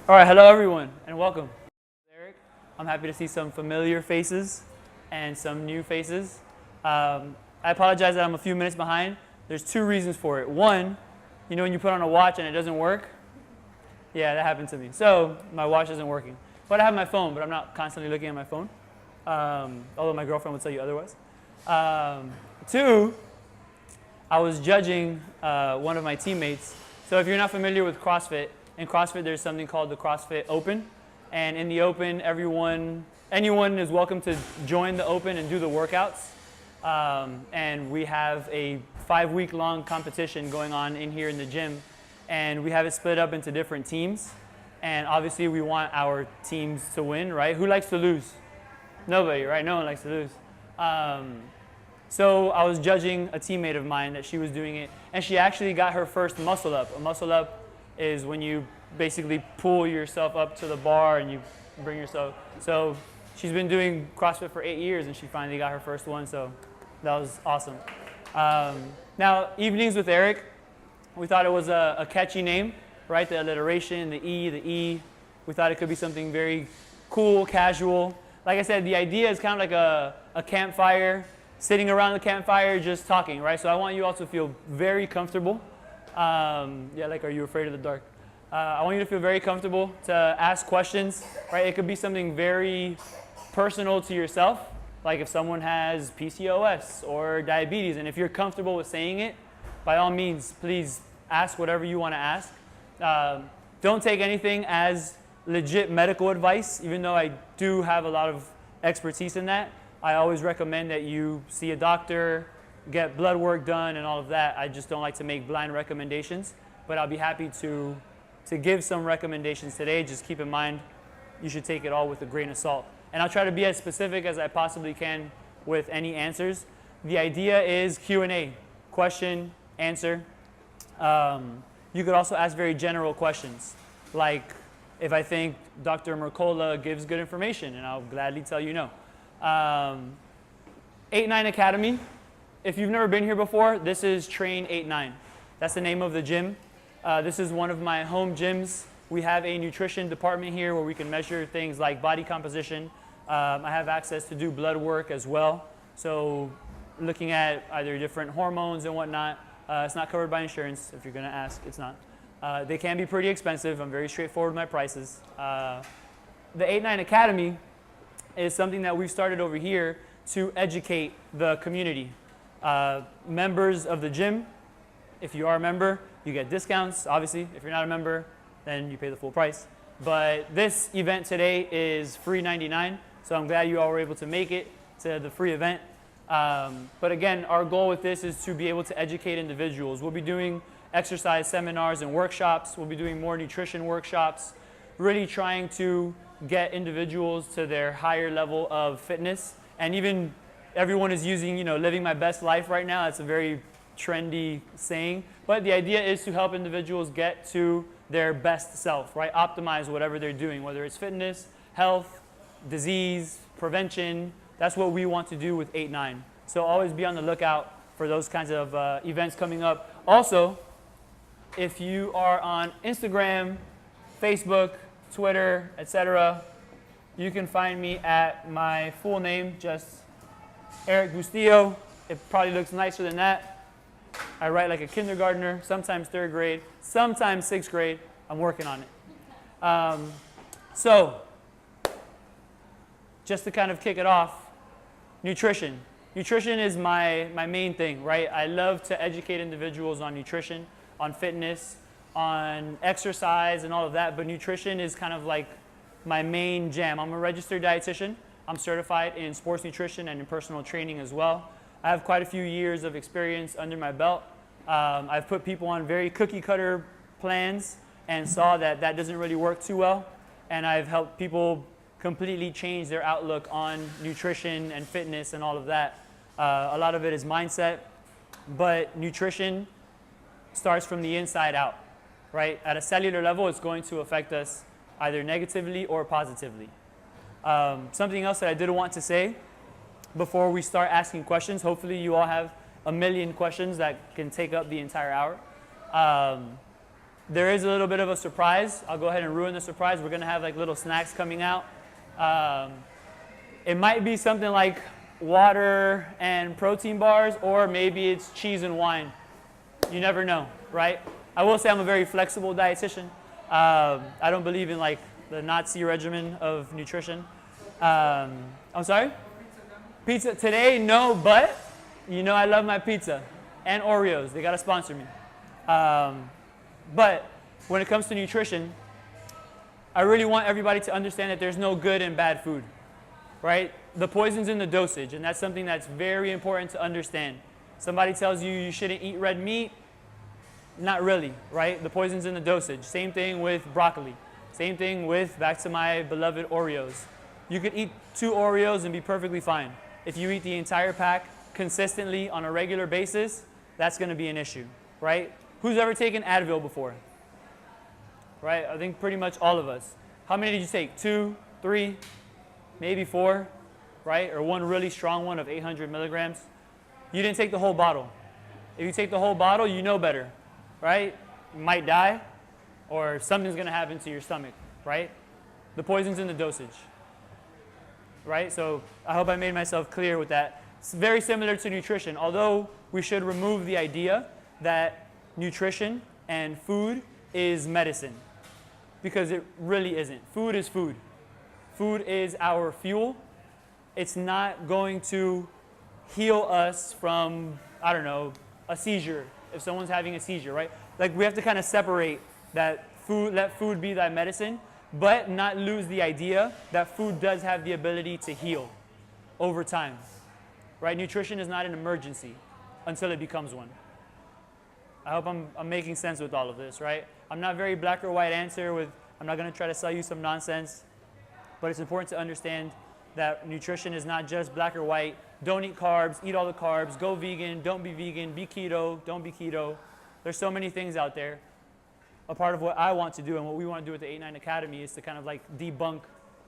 All right, hello everyone, and welcome. Erik, I'm happy to see some familiar faces and some new faces. I apologize that I'm a few minutes behind. There's two reasons for it. One, you know when you put on a watch and it doesn't work? Yeah, that happened to me. So my watch isn't working. But I have my phone, but I'm not constantly looking at my phone, although my girlfriend would tell you otherwise. Two, I was judging one of my teammates. So if you're not familiar with CrossFit, in CrossFit there's something called the CrossFit Open. And in the Open, anyone is welcome to join the Open and do the workouts. And we have a 5-week-long competition going on in here in the gym. And we have it split up into different teams. And obviously we want our teams to win, right? Who likes to lose? Nobody, right? No one likes to lose. So I was judging a teammate of mine that she was doing it, and she actually got her first muscle up. A muscle up is when you basically pull yourself up to the bar and you bring yourself. So she's been doing CrossFit for 8 years, and she finally got her first one, so that was awesome. Now, Evenings with Erik, we thought it was a catchy name, right? The alliteration, the E. We thought it could be something very cool, casual. Like I said, the idea is kind of like a campfire, sitting around the campfire just talking, right? So I want you all to feel very comfortable. Yeah, like, are you afraid of the dark? I want you to feel very comfortable to ask questions, right? It could be something very personal to yourself, like if someone has PCOS or diabetes, and if you're comfortable with saying it, by all means, please ask whatever you want to ask. Don't take anything as legit medical advice, even though I do have a lot of expertise in that. I always recommend that you see a doctor, get blood work done and all of that. I just don't like to make blind recommendations, but I'll be happy to give some recommendations today. Just keep in mind, you should take it all with a grain of salt. And I'll try to be as specific as I possibly can with any answers. The idea is Q&A, question, answer. You could also ask very general questions, like if I think Dr. Mercola gives good information, and I'll gladly tell you no. 8-9 Academy. If you've never been here before, this is Train 8-9. That's the name of the gym. This is one of my home gyms. We have a nutrition department here where we can measure things like body composition. I have access to do blood work as well. So looking at either different hormones and whatnot. It's not covered by insurance. If you're going to ask, it's not. They can be pretty expensive. I'm very straightforward with my prices. The 8-9 Academy is something that we've started over here to educate the community. Members of the gym, if you are a member, you get discounts. Obviously, if you're not a member, then you pay the full price. But this event today is free $99, so I'm glad you all were able to make it to the free event. But again, our goal with this is to be able to educate individuals. We'll be doing exercise seminars and workshops. We'll be doing more nutrition workshops, really trying to get individuals to their higher level of fitness. And even everyone is using, living my best life right now. It's a very trendy saying. But the idea is to help individuals get to their best self, right? Optimize whatever they're doing, whether it's fitness, health, disease, prevention. That's what we want to do with 8-9. So always be on the lookout for those kinds of events coming up. Also, if you are on Instagram, Facebook, Twitter, etc., you can find me at my full name, just Erik Bustillo. It probably looks nicer than that. I write like a kindergartner, sometimes 3rd grade, sometimes 6th grade. I'm working on it. So, just to kind of kick it off, nutrition. Nutrition is my main thing, right? I love to educate individuals on nutrition, on fitness, on exercise and all of that, but nutrition is kind of like my main jam. I'm a registered dietitian. I'm certified in sports nutrition and in personal training as well. I have quite a few years of experience under my belt. I've put people on very cookie cutter plans and saw that that doesn't really work too well. And I've helped people completely change their outlook on nutrition and fitness and all of that. A lot of it is mindset, but nutrition starts from the inside out, right? At a cellular level, it's going to affect us either negatively or positively. Something else that I did want to say before we start asking questions, hopefully you all have a million questions that can take up the entire hour. There is a little bit of a surprise. I'll go ahead and ruin the surprise. We're going to have like little snacks coming out. It might be something like water and protein bars, or maybe it's cheese and wine. You never know, right? I will say I'm a very flexible dietitian. I don't believe in like the Nazi regimen of nutrition. I'm sorry? Pizza today, no, but you know I love my pizza and Oreos. They got to sponsor me. But when it comes to nutrition, I really want everybody to understand that there's no good and bad food, right? The poison's in the dosage, and that's something that's very important to understand. Somebody tells you you shouldn't eat red meat, not really, right? The poison's in the dosage. Same thing with broccoli. Same thing with, back to my beloved Oreos. You could eat 2 Oreos and be perfectly fine. If you eat the entire pack consistently on a regular basis, that's going to be an issue, right? Who's ever taken Advil before? Right? I think pretty much all of us. How many did you take? 2, 3, maybe 4, right? Or one really strong one of 800 milligrams. You didn't take the whole bottle. If you take the whole bottle, you know better, right? You might die, or something's going to happen to your stomach, right? The poison's in the dosage, right? So I hope I made myself clear with that. It's very similar to nutrition, although we should remove the idea that nutrition and food is medicine, because it really isn't. Food is food. Food is our fuel. It's not going to heal us from, I don't know, a seizure, if someone's having a seizure, right? Like, we have to kind of separate that food, let food be thy medicine, but not lose the idea that food does have the ability to heal over time, right? Nutrition is not an emergency until it becomes one. I hope I'm making sense with all of this, right? I'm not very black or white answer with, I'm not going to try to sell you some nonsense, but it's important to understand that nutrition is not just black or white. Don't eat carbs, eat all the carbs, go vegan, don't be vegan, be keto, don't be keto. There's so many things out there. A part of what I want to do and what we want to do at the 8-9 Academy is to kind of like debunk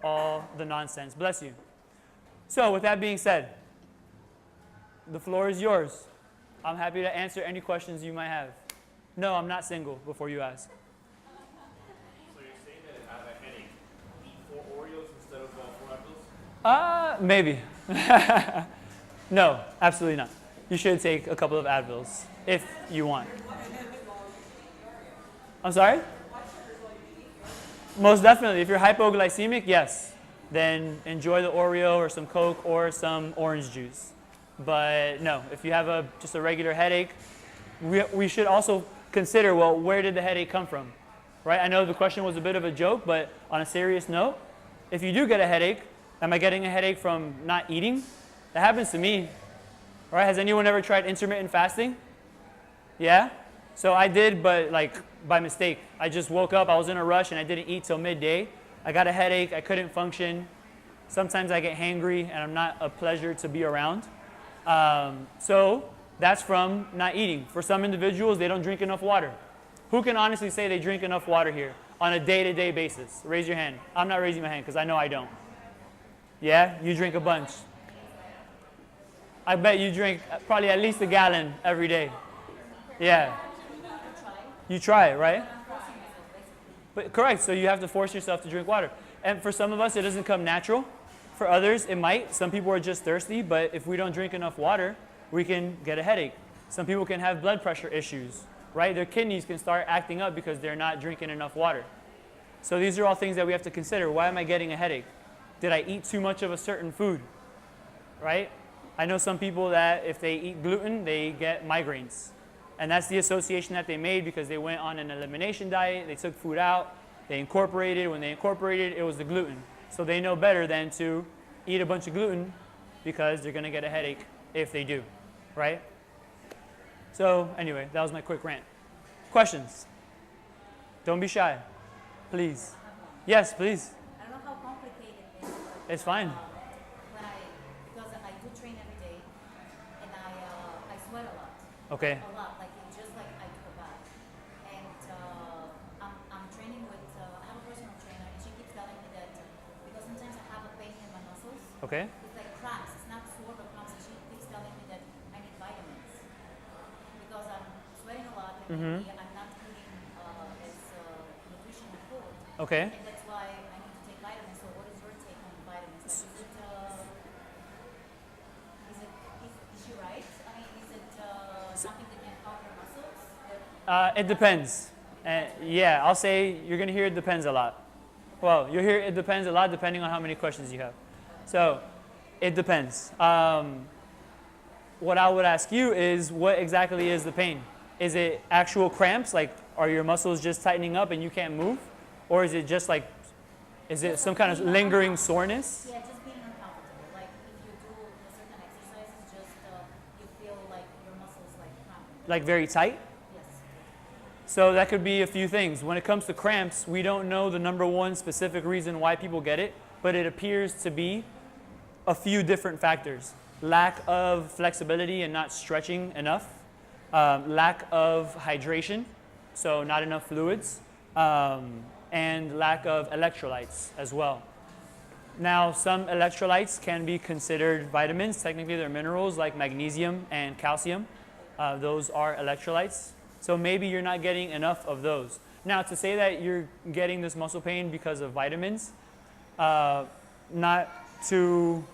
all the nonsense. Bless you. So with that being said, the floor is yours. I'm happy to answer any questions you might have. No, I'm not single, before you ask. So you're saying that if I have a headache, eat 4 Oreos instead of 4 Advils? Maybe. No, absolutely not. You should take a couple of Advils if you want. I'm sorry? Most definitely. If you're hypoglycemic, yes. Then enjoy the Oreo or some Coke or some orange juice. But no, if you have just a regular headache, we should also consider, well, where did the headache come from? Right? I know the question was a bit of a joke, but on a serious note, if you do get a headache, am I getting a headache from not eating? That happens to me. Right? Has anyone ever tried intermittent fasting? Yeah? So I did, but like by mistake. I just woke up, I was in a rush, and I didn't eat till midday. I got a headache, I couldn't function. Sometimes I get hangry, and I'm not a pleasure to be around. So that's from not eating. For some individuals, they don't drink enough water. Who can honestly say they drink enough water here on a day-to-day basis? Raise your hand. I'm not raising my hand because I know I don't. Yeah? You drink a bunch. I bet you drink probably at least a gallon every day. Yeah. You try it, right? But correct. So you have to force yourself to drink water. And for some of us, it doesn't come natural. For others, it might. Some people are just thirsty, but if we don't drink enough water, we can get a headache. Some people can have blood pressure issues, right? Their kidneys can start acting up because they're not drinking enough water. So these are all things that we have to consider. Why am I getting a headache? Did I eat too much of a certain food, right? I know some people that if they eat gluten, they get migraines. And that's the association that they made because they went on an elimination diet, they took food out, they incorporated. When they incorporated, it was the gluten. So they know better than to eat a bunch of gluten because they're going to get a headache if they do, right? So anyway, that was my quick rant. Questions? Don't be shy, please. Yes, please. I don't know how complicated it is. It's fine. Because I do train every day, and I sweat a lot. Okay. A lot, like it's just like I took a bath. And I'm training with, I have a personal trainer, and she keeps telling me that because sometimes I have a pain in my muscles. Okay. It's like cramps. It's not sore, but cramps. And she keeps telling me that I need vitamins because I'm sweating a lot, and maybe I'm not eating as Okay. And that's why I need to take vitamins. So what is your take on vitamins? Like, is she right? I mean, is it something that can help your muscles? It depends. Yeah, I'll say you're going to hear it depends a lot. Well, you'll hear it depends a lot depending on how many questions you have. So it depends. What I would ask you is, what exactly is the pain? Is it actual cramps? Like, are your muscles just tightening up and you can't move? Or is it just like, is it some kind of lingering soreness? Yeah, just being uncomfortable. Like if you do a certain exercises, just you feel like your muscles like cramping. Like very tight? Yes. So that could be a few things. When it comes to cramps, we don't know the number one specific reason why people get it, but it appears to be a few different factors. Lack of flexibility and not stretching enough. Lack of hydration, so not enough fluids. And lack of electrolytes as well. Now, some electrolytes can be considered vitamins. Technically, they're minerals like magnesium and calcium. Those are electrolytes. So maybe you're not getting enough of those. Now, to say that you're getting this muscle pain because of vitamins, not to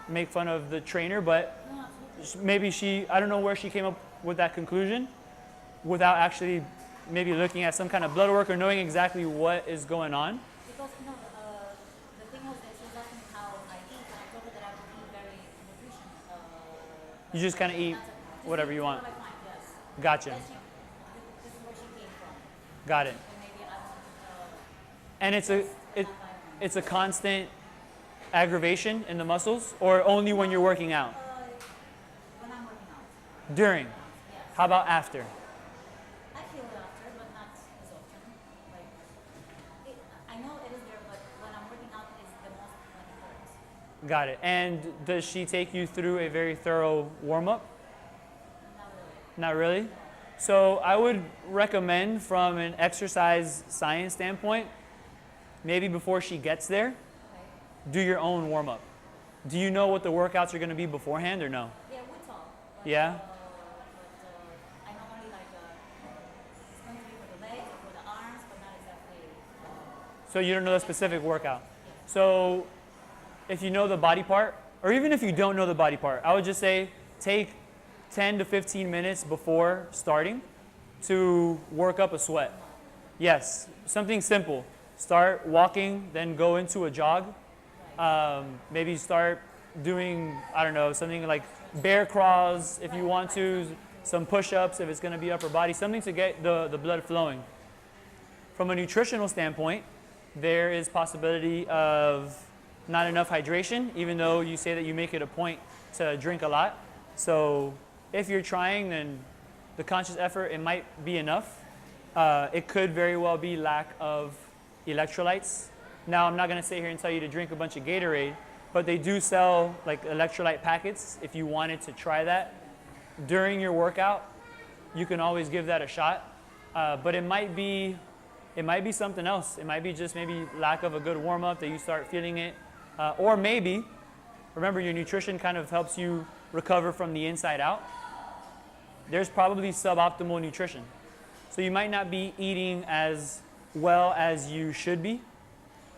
make fun of the trainer, but maybe I don't know where she came up with that conclusion without actually maybe looking at some kind of blood work or knowing exactly what is going on. Because the thing was that she was asking how I eat, and I told her that I would eat very nutrition. You just kind of eat whatever you want. What I find, yes. Gotcha. This is where she came from. Got it. And maybe I don't. And it's a constant aggravation in the muscles, or only when you're working out? When I'm working out. During? Yes. How about after? I feel it after, but not as often. Like, I know it is there, but when I'm working out, it's the most when it hurts. Got it. And does she take you through a very thorough warm-up? Not really. Not really? So I would recommend, from an exercise science standpoint, maybe before she gets there, do your own warm-up. Do you know what the workouts are going to be beforehand or no? Yeah, we talk. But, Yeah? but I know only like it's going to be for the legs or for the arms, but not exactly. So you don't know the specific workout. So if you know the body part, or even if you don't know the body part, I would just say take 10 to 15 minutes before starting to work up a sweat. Yes, something simple. Start walking, then go into a jog. Maybe start doing, I don't know, something like bear crawls if you want to, some push-ups if it's going to be upper body, something to get the blood flowing. From a nutritional standpoint, there is possibility of not enough hydration, even though you say that you make it a point to drink a lot. So if you're trying, then the conscious effort, it might be enough. It could very well be lack of electrolytes. Now, I'm not going to sit here and tell you to drink a bunch of Gatorade, but they do sell like electrolyte packets if you wanted to try that. During your workout, you can always give that a shot, but it might be something else. It might be just maybe lack of a good warm-up that you start feeling it, or maybe, remember your nutrition kind of helps you recover from the inside out. There's probably suboptimal nutrition. So you might not be eating as well as you should be.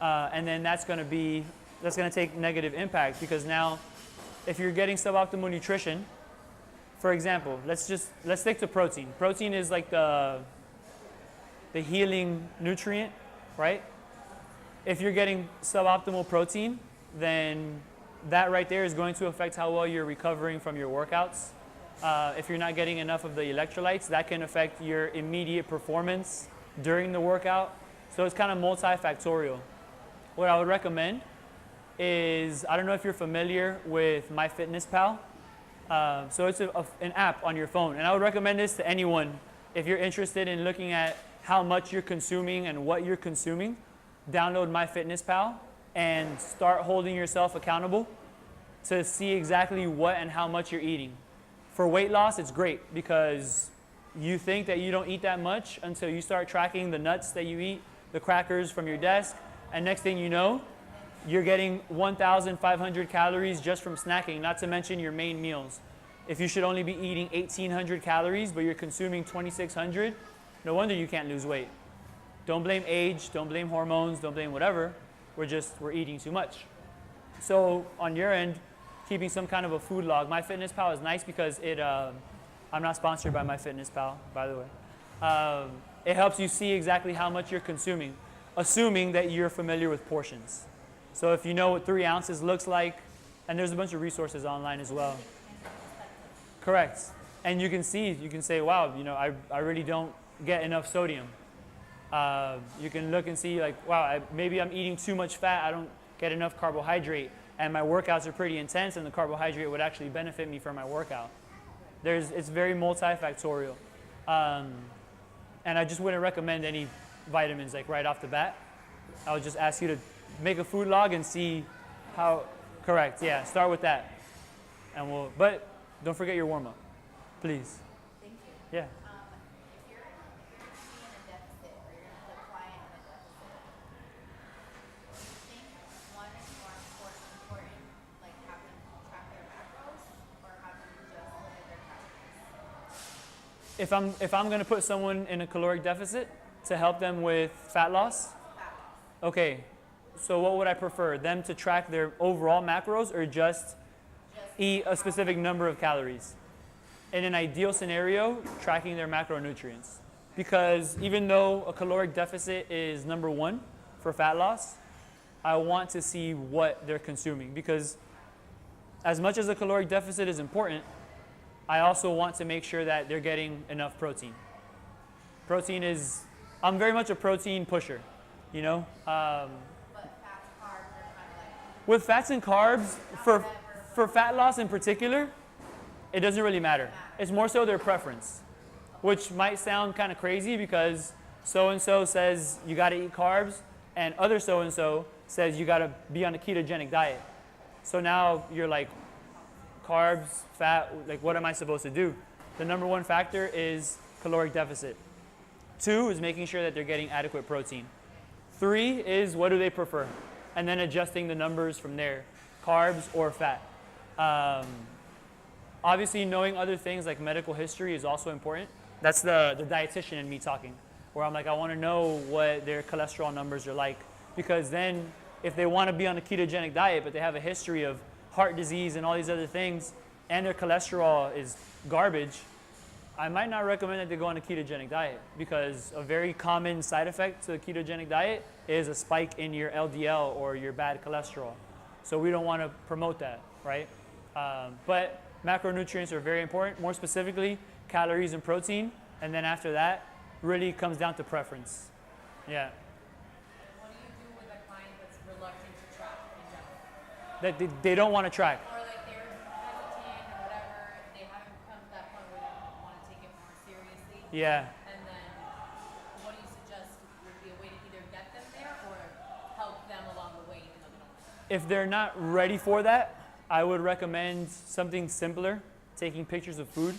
And then that's going to take negative impact, because now if you're getting suboptimal nutrition, for example, let's stick to protein. Protein is like the healing nutrient, right? If you're getting suboptimal protein, then that right there is going to affect how well you're recovering from your workouts. If you're not getting enough of the electrolytes, that can affect your immediate performance during the workout. So it's kind of multifactorial. What I would recommend is, I don't know if you're familiar with MyFitnessPal. So it's an app on your phone. And I would recommend this to anyone if you're interested in looking at how much you're consuming and what you're consuming. Download MyFitnessPal and start holding yourself accountable to see exactly what and how much you're eating. For weight loss, it's great because you think that you don't eat that much until you start tracking the nuts that you eat, the crackers from your desk, and next thing you know, you're getting 1,500 calories just from snacking, not to mention your main meals. If you should only be eating 1,800 calories, but you're consuming 2,600, no wonder you can't lose weight. Don't blame age, don't blame hormones, don't blame whatever. We're eating too much. So on your end, keeping some kind of a food log. MyFitnessPal is nice because I'm not sponsored by MyFitnessPal, by the way. It helps you see exactly how much you're consuming, assuming that you're familiar with portions. So if you know what 3 ounces looks like, and there's a bunch of resources online as well. Correct. And you can say, wow, I really don't get enough sodium. You can look and see like, wow, maybe I'm eating too much fat. I don't get enough carbohydrate. And my workouts are pretty intense, and the carbohydrate would actually benefit me for my workout. It's very multifactorial. And I just wouldn't recommend any vitamins like right off the bat. I would just ask you to make a food log and see how, correct, yeah, start with that. But don't forget your warm-up, please. Thank you. Yeah. If you're going to be in a deficit or you're going to put a client in a deficit, do you think one is more important, like have them track their macros or have them just look at their calories? If I'm going to put someone in a caloric deficit to help them with fat loss, okay, so what would I prefer? Them to track their overall macros or just eat a specific number of calories? In an ideal scenario, tracking their macronutrients. Because even though a caloric deficit is number 1 for fat loss, I want to see what they're consuming. Because as much as a caloric deficit is important, I also want to make sure that they're getting enough protein. I'm very much a protein pusher, But fats, carbs are kind of like... With fats and carbs, for fat loss in particular, it doesn't really matter. It's more so their preference, which might sound kind of crazy because so-and-so says you got to eat carbs and other so-and-so says you got to be on a ketogenic diet. So now you're like, carbs, fat, like what am I supposed to do? The number 1 factor is caloric deficit. 2 is making sure that they're getting adequate protein. 3 is what do they prefer? And then adjusting the numbers from there, carbs or fat. Obviously, knowing other things like medical history is also important. That's the dietitian in me talking, where I'm like, I want to know what their cholesterol numbers are like. Because then if they want to be on a ketogenic diet, but they have a history of heart disease and all these other things, and their cholesterol is garbage, I might not recommend that they go on a ketogenic diet, because a very common side effect to a ketogenic diet is a spike in your LDL or your bad cholesterol. So we don't want to promote that, right? But macronutrients are very important, more specifically calories and protein, and then after that, really comes down to preference. Yeah. What do you do with a client that's reluctant to track in general? That they don't want to track. Or like they're hesitant or whatever, they haven't come to that point where they want to take it more seriously. Yeah. And then what do you suggest would be a way to either get them there or help them along the way even though they don't want to? If they're not ready for that, I would recommend something simpler, taking pictures of food,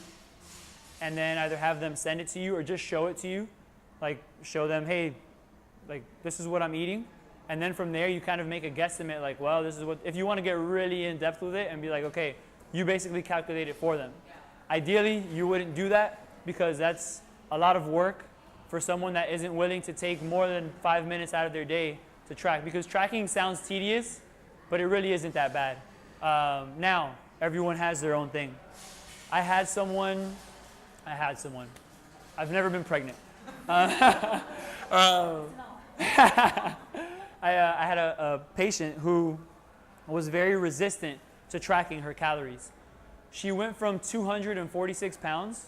and then either have them send it to you or just show it to you. Like show them, hey, like this is what I'm eating. And then from there, you kind of make a guesstimate like, well, this is what, if you want to get really in depth with it and be like, okay, you basically calculate it for them. Yeah. Ideally, you wouldn't do that because that's a lot of work for someone that isn't willing to take more than 5 minutes out of their day to track. Because tracking sounds tedious, but it really isn't that bad. Now, everyone has their own thing. I had someone. I've never been pregnant. I had a patient who was very resistant to tracking her calories. She went from 246 pounds,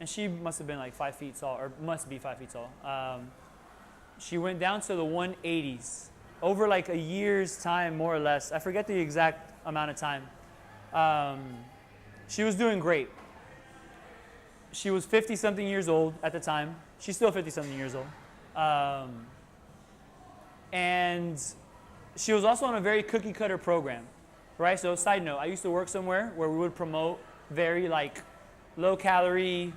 and she must have been like 5 feet tall, or must be 5 feet tall. She went down to the 180s over like a year's time, more or less. I forget the exact amount of time. She was doing great. She was 50-something years old at the time. She's still 50-something years old. And she was also on a very cookie-cutter program, right? So side note, I used to work somewhere where we would promote very like low-calorie.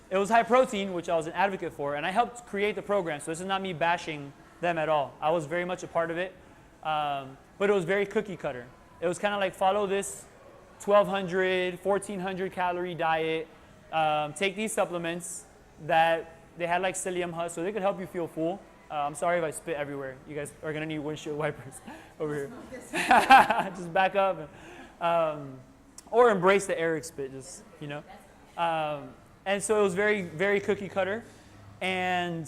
It was high protein, which I was an advocate for, and I helped create the program. So this is not me bashing them at all. I was very much a part of it, but it was very cookie-cutter. It was kind of like follow this 1,200, 1,400 calorie diet. Take these supplements that they had like psyllium husk, so they could help you feel full. I'm sorry if I spit everywhere. You guys are gonna need windshield wipers over here. Just back up, or embrace the Erik spit. Just and so it was very, very cookie cutter, and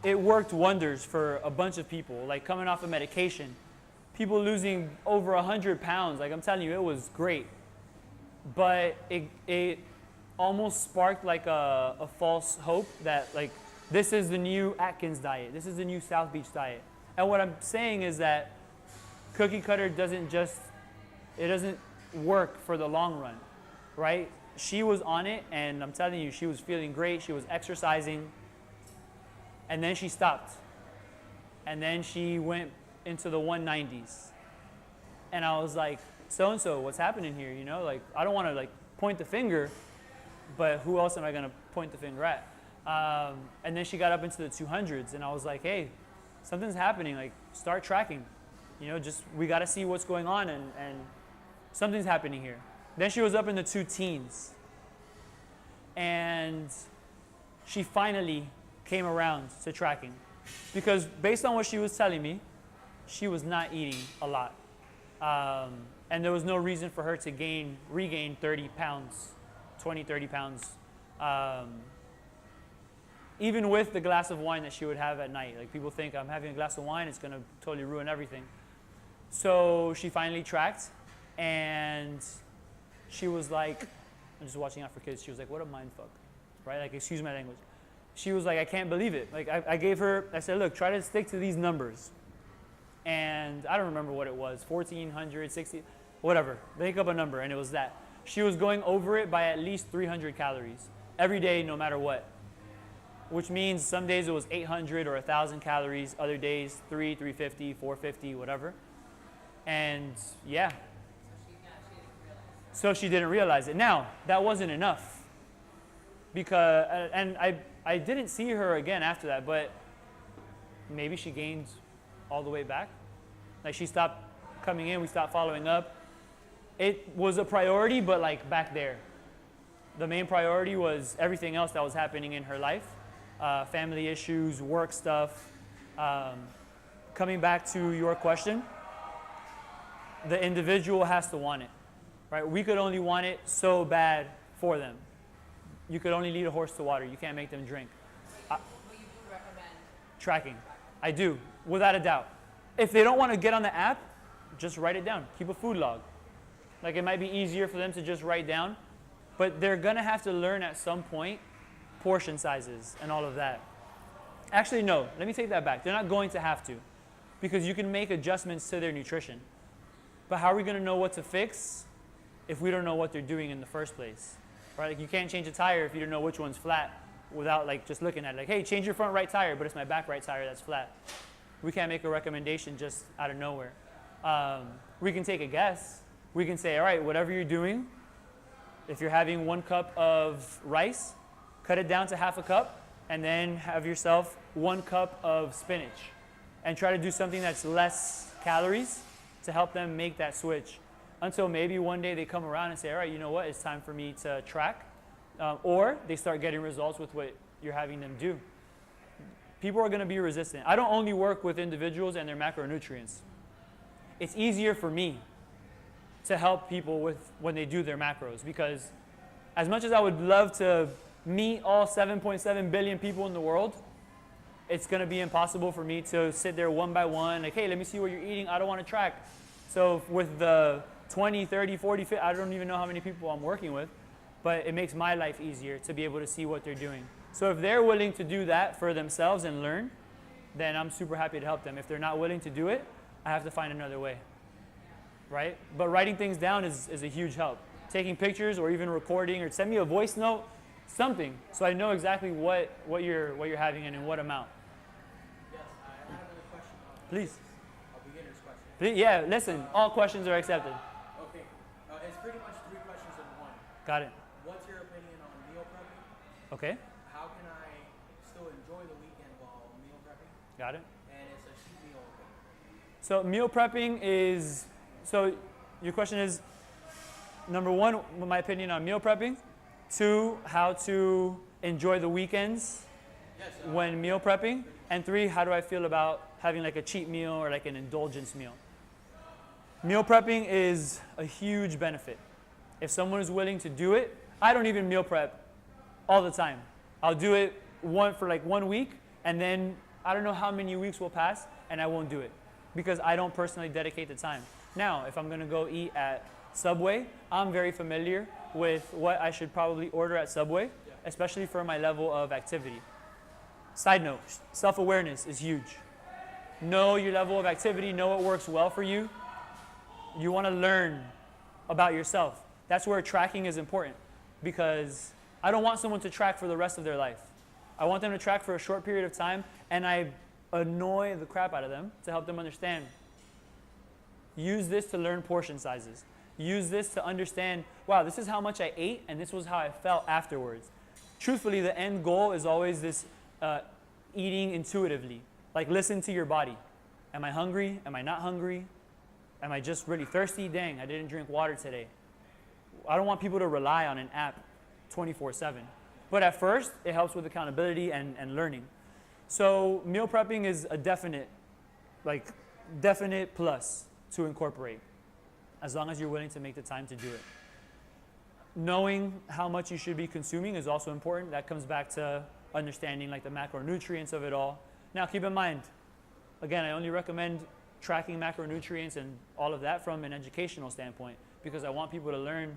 it worked wonders for a bunch of people. Like coming off of medication, people losing over 100 pounds. Like I'm telling you, it was great, but it almost sparked like a false hope that like this is the new Atkins diet. This is the new South Beach diet. And what I'm saying is that cookie cutter doesn't work for the long run, right? She was on it, and I'm telling you, she was feeling great. She was exercising, and then she stopped. And then she went into the 190s. And I was like, so-and-so, what's happening here? You know, like, I don't want to like point the finger, but who else am I going to point the finger at? And then she got up into the 200s, and I was like, hey, something's happening. Like, start tracking. You know, just we got to see what's going on, and something's happening here. Then she was up in the 2 teens, and she finally came around to tracking, because based on what she was telling me, she was not eating a lot, and there was no reason for her to regain 30 pounds, 20, 30 pounds, even with the glass of wine that she would have at night. Like, people think I'm having a glass of wine, it's going to totally ruin everything. So she finally tracked, and she was like, I'm just watching out for kids. She was like, what a mind fuck, right? Like, excuse my language. She was like, I can't believe it. Like, I said, look, try to stick to these numbers. And I don't remember what it was, 1,400, 60, whatever. Make up a number, and it was that. She was going over it by at least 300 calories every day, no matter what. Which means some days it was 800 or 1,000 calories, other days 350, 450, whatever. And yeah. So she didn't realize it. Now, that wasn't enough. Because, and I didn't see her again after that, but maybe she gained all the way back. Like, she stopped coming in, we stopped following up. It was a priority, but like back there. The main priority was everything else that was happening in her life. Family issues, work stuff. Coming back to your question, the individual has to want it, right? We could only want it so bad for them. You could only lead a horse to water. You can't make them drink. But you do recommend Tracking. I do, without a doubt. If they don't want to get on the app, just write it down. Keep a food log. Like, it might be easier for them to just write down, but they're going to have to learn at some point portion sizes and all of that. Actually, no, let me take that back. They're not going to have to, because you can make adjustments to their nutrition. But how are we going to know what to fix if we don't know what they're doing in the first place? Right? Like, you can't change a tire if you don't know which one's flat without like just looking at it. Like, hey, change your front right tire, but it's my back right tire that's flat. We can't make a recommendation just out of nowhere. We can take a guess. We can say, all right, whatever you're doing, if you're having 1 cup of rice, cut it down to half a cup, and then have yourself 1 cup of spinach. And try to do something that's less calories to help them make that switch. Until maybe one day they come around and say, all right, you know what, it's time for me to track. Or they start getting results with what you're having them do. People are going to be resistant. I don't only work with individuals and their macronutrients. It's easier for me to help people with when they do their macros, because as much as I would love to meet all 7.7 billion people in the world, it's going to be impossible for me to sit there one by one, like, hey, let me see what you're eating. I don't want to track. So with the 20, 30, 40, 50, I don't even know how many people I'm working with, but it makes my life easier to be able to see what they're doing. So if they're willing to do that for themselves and learn, then I'm super happy to help them. If they're not willing to do it, I have to find another way, right? But writing things down is a huge help. Taking pictures or even recording, or send me a voice note, something, so I know exactly what you're having and in what amount. Yes, I have another question. Please. A beginner's question. Please. Yeah, listen, all questions are accepted. Okay, it's pretty much 3 questions in one. Got it. What's your opinion on meal prepping? Okay, How can I still enjoy the weekend while meal prepping? got it. And it's a cheat meal. So meal prepping is, so your question is, number 1, my opinion on meal prepping. 2, how to enjoy the weekends when meal prepping? And 3, how do I feel about having like a cheat meal or like an indulgence meal? Meal prepping is a huge benefit. If someone is willing to do it, I don't even meal prep all the time. I'll do it for like 1 week, and then I don't know how many weeks will pass, and I won't do it because I don't personally dedicate the time. Now, if I'm gonna go eat at Subway, I'm very familiar with what I should probably order at Subway, especially for my level of activity. Side note, self-awareness is huge. Know your level of activity, know what works well for you. You wanna learn about yourself. That's where tracking is important, because I don't want someone to track for the rest of their life. I want them to track for a short period of time, and I annoy the crap out of them to help them understand. Use this to learn portion sizes. Use this to understand, wow, this is how much I ate, and this was how I felt afterwards. Truthfully, the end goal is always this eating intuitively. Like, listen to your body. Am I hungry? Am I not hungry? Am I just really thirsty? Dang, I didn't drink water today. I don't want people to rely on an app 24/7. But at first, it helps with accountability and learning. So meal prepping is a definite plus to incorporate, as long as you're willing to make the time to do it. Knowing how much you should be consuming is also important. That comes back to understanding like the macronutrients of it all. Now keep in mind, again, I only recommend tracking macronutrients and all of that from an educational standpoint, because I want people to learn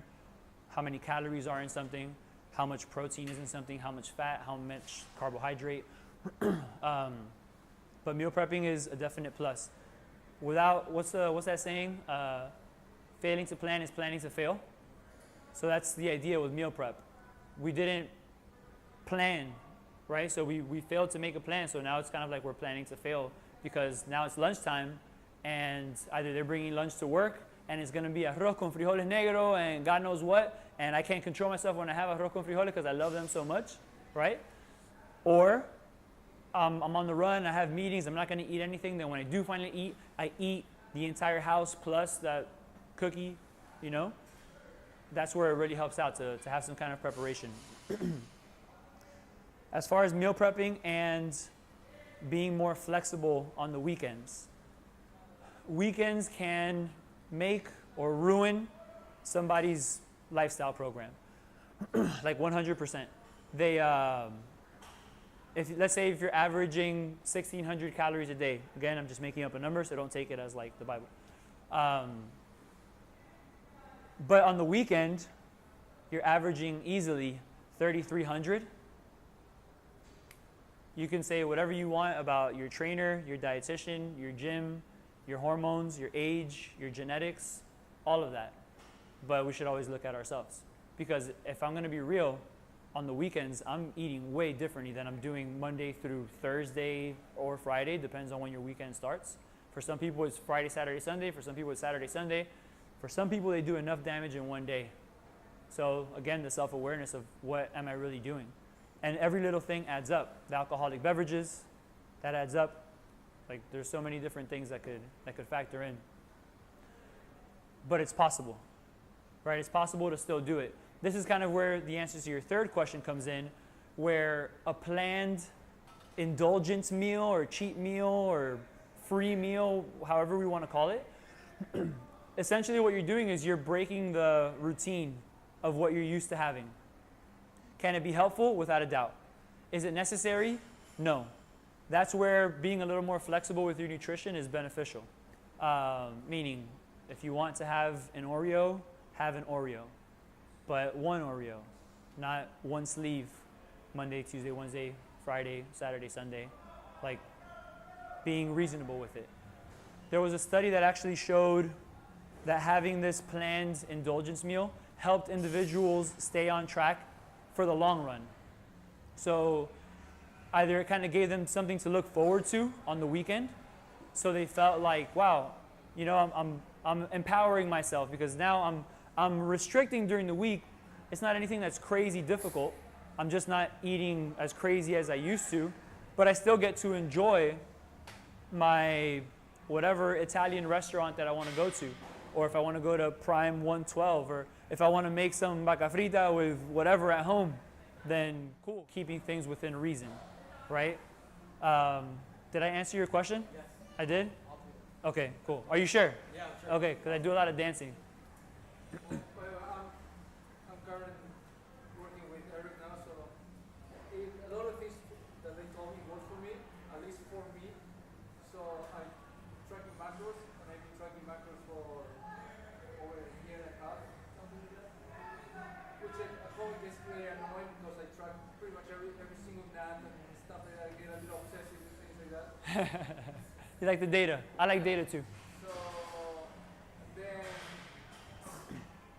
how many calories are in something, how much protein is in something, how much fat, how much carbohydrate. But meal prepping is a definite plus. Without, what's that saying? Failing to plan is planning to fail. So that's the idea with meal prep. We didn't plan, right? So we failed to make a plan. So now it's kind of like we're planning to fail, because now it's lunchtime, and either they're bringing lunch to work, and it's going to be arroz con frijoles negro and God knows what, and I can't control myself when I have arroz con frijoles because I love them so much, right? Or I'm on the run, I have meetings, I'm not going to eat anything. Then when I do finally eat, I eat the entire house plus that cookie, you know? That's where it really helps out to have some kind of preparation. As far as meal prepping and being more flexible on the weekends, weekends can make or ruin somebody's lifestyle program. Like 100%. Let's say if you're averaging 1,600 calories a day, again, I'm just making up a number, so don't take it as like the Bible. But on the weekend, you're averaging easily 3,300. You can say whatever you want about your trainer, your dietitian, your gym, your hormones, your age, your genetics, all of that. But we should always look at ourselves. Because if I'm going to be real, on the weekends, I'm eating way differently than I'm doing Monday through Thursday or Friday. Depends on when your weekend starts. For some people, it's Friday, Saturday, Sunday. For some people, it's Saturday, Sunday. For some people, they do enough damage in one day. So again, the self-awareness of what am I really doing? And every little thing adds up. The alcoholic beverages, that adds up. Like, there's so many different things that could factor in. But it's possible, right? It's possible to still do it. This is kind of where the answer to your third question comes in, where a planned indulgence meal or cheat meal or free meal, however we want to call it, essentially what you're doing is you're breaking the routine of what you're used to having. Can it be helpful? Without a doubt. Is it necessary? No. That's where being a little more flexible with your nutrition is beneficial. Meaning, if you want to have an Oreo, have an Oreo. But one Oreo, not one sleeve, Monday, Tuesday, Wednesday, Friday, Saturday, Sunday. Like, being reasonable with it. There was a study that actually showed that having this planned indulgence meal helped individuals stay on track for the long run. So either it kind of gave them something to look forward to on the weekend, so they felt like, wow, you know, I'm empowering myself because now I'm restricting during the week. It's not anything that's crazy difficult. I'm just not eating as crazy as I used to, but I still get to enjoy my whatever Italian restaurant that I want to go to, or if I want to go to Prime 112, or if I want to make some vaca frita with whatever at home, then cool, keeping things within reason. right? Did I answer your question? Yes. I did? I'll do it. Okay, cool. Are you sure? Yeah, sure. Okay, because I do a lot of dancing. Well, I'm currently working with Erik now, so a lot of things that they told me work for me, at least for me. So I'm tracking macros, and I've been tracking macros for over a year and a half, something like that. Which at home gets really annoying because I track pretty much every single nut and stuff like that. I get a little obsessive with things like that. You like the data? I like data too. So then,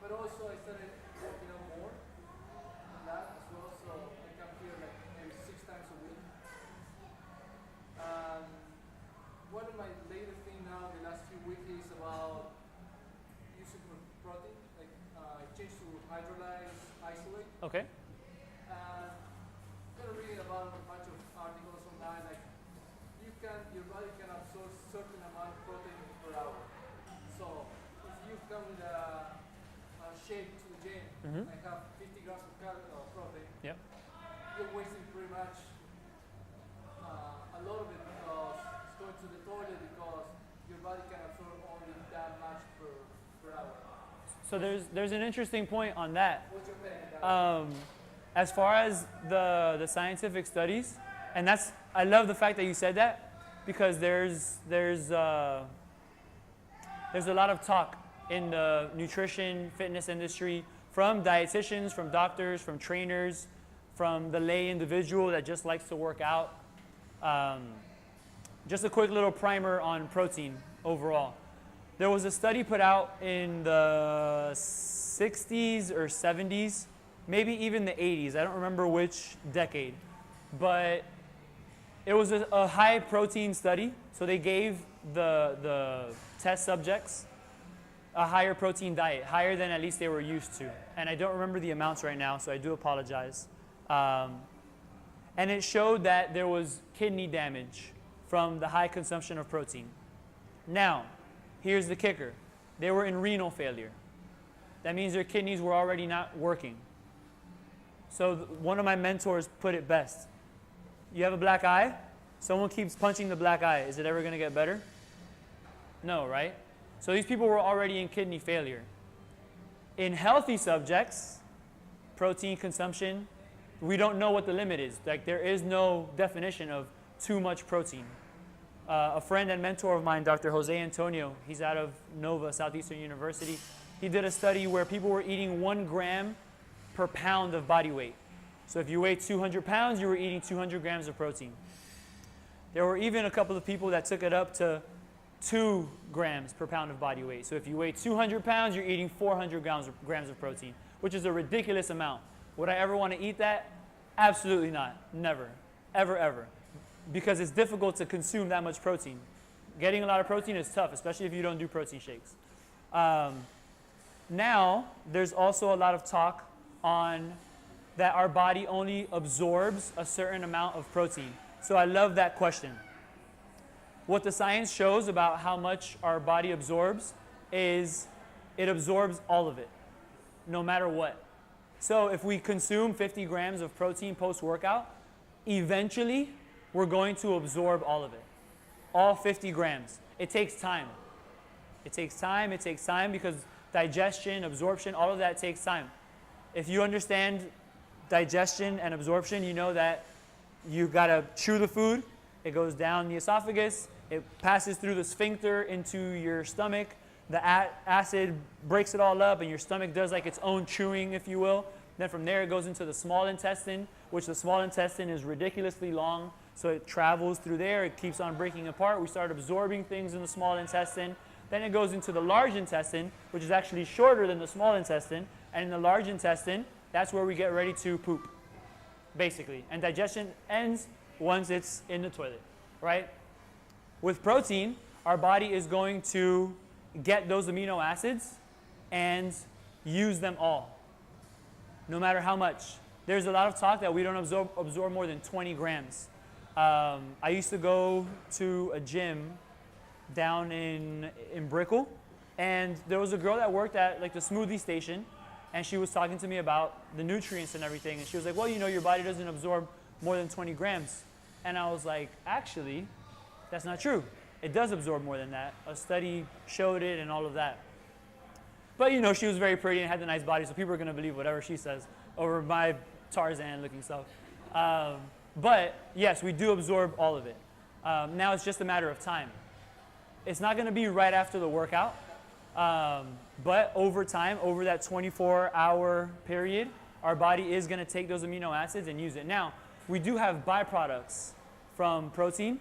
but also I started working out more on that as well. So I come here like maybe 6 times a week. One of my latest thing now, the last few weeks, is about using protein. Like I changed to hydrolyzed isolate. Okay. Kind of reading about a bunch of articles online, like your body can absorb certain amount of protein per hour. So if you come with a shake to the gym and have 50 grams of protein, Yep. you're wasting pretty much a lot of it because it's going to the toilet because your body can absorb only that much per hour. So there's an interesting point on that. What's your opinion on that? As far as the scientific studies, and I love the fact that you said that because there's a lot of talk in the nutrition fitness industry from dietitians, from doctors, from trainers, from the lay individual that just likes to work out. Just a quick little primer on protein overall. There was a study put out in the 60s or 70s, maybe even the 80s. I don't remember which decade, but it was a high protein study. So they gave the test subjects a higher protein diet, higher than at least they were used to. And I don't remember the amounts right now, so I do apologize. And it showed that there was kidney damage from the high consumption of protein. Now, here's the kicker. They were in renal failure. That means their kidneys were already not working. So one of my mentors put it best. You have a black eye, someone keeps punching the black eye. Is it ever going to get better? No, right? So these people were already in kidney failure. In healthy subjects, protein consumption, we don't know what the limit is. Like there is no definition of too much protein. A friend and mentor of mine, Dr. Jose Antonio, he's out of Nova, Southeastern University. He did a study where people were eating 1 gram per pound of body weight. So if you weighed 200 pounds, you were eating 200 grams of protein. There were even a couple of people that took it up to 2 grams per pound of body weight. So if you weigh 200 pounds, you're eating 400 grams of protein, which is a ridiculous amount. Would I ever want to eat that? Absolutely not. Never. Ever, ever. Because it's difficult to consume that much protein. Getting a lot of protein is tough, especially if you don't do protein shakes. Now, there's also a lot of talk on that our body only absorbs a certain amount of protein. So I love that question. What the science shows about how much our body absorbs is it absorbs all of it, no matter what. So if we consume 50 grams of protein post-workout, eventually we're going to absorb all of it, all 50 grams. It takes time. It takes time because digestion, absorption, all of that takes time. If you understand digestion and absorption, you know that you've got to chew the food. It goes down the esophagus. It passes through the sphincter into your stomach. The acid breaks it all up, and your stomach does like its own chewing, if you will. Then from there, it goes into the small intestine, which the small intestine is ridiculously long. So it travels through there. It keeps on breaking apart. We start absorbing things in the small intestine. Then it goes into the large intestine, which is actually shorter than the small intestine. And in the large intestine, that's where we get ready to poop, basically. And digestion ends once it's in the toilet, right? With protein, our body is going to get those amino acids and use them all, no matter how much. There's a lot of talk that we don't absorb more than 20 grams. I used to go to a gym down in Brickell, and there was a girl that worked at like the smoothie station, and she was talking to me about the nutrients and everything, and she was like, well, you know, your body doesn't absorb more than 20 grams. And I was like, actually, that's not true. It does absorb more than that. A study showed it and all of that. But you know, she was very pretty and had the nice body, so people are going to believe whatever she says over my Tarzan looking stuff. But yes, we do absorb all of it. Now it's just a matter of time. It's not going to be right after the workout, but over time, over that 24-hour period, our body is going to take those amino acids and use it. Now, we do have byproducts from protein,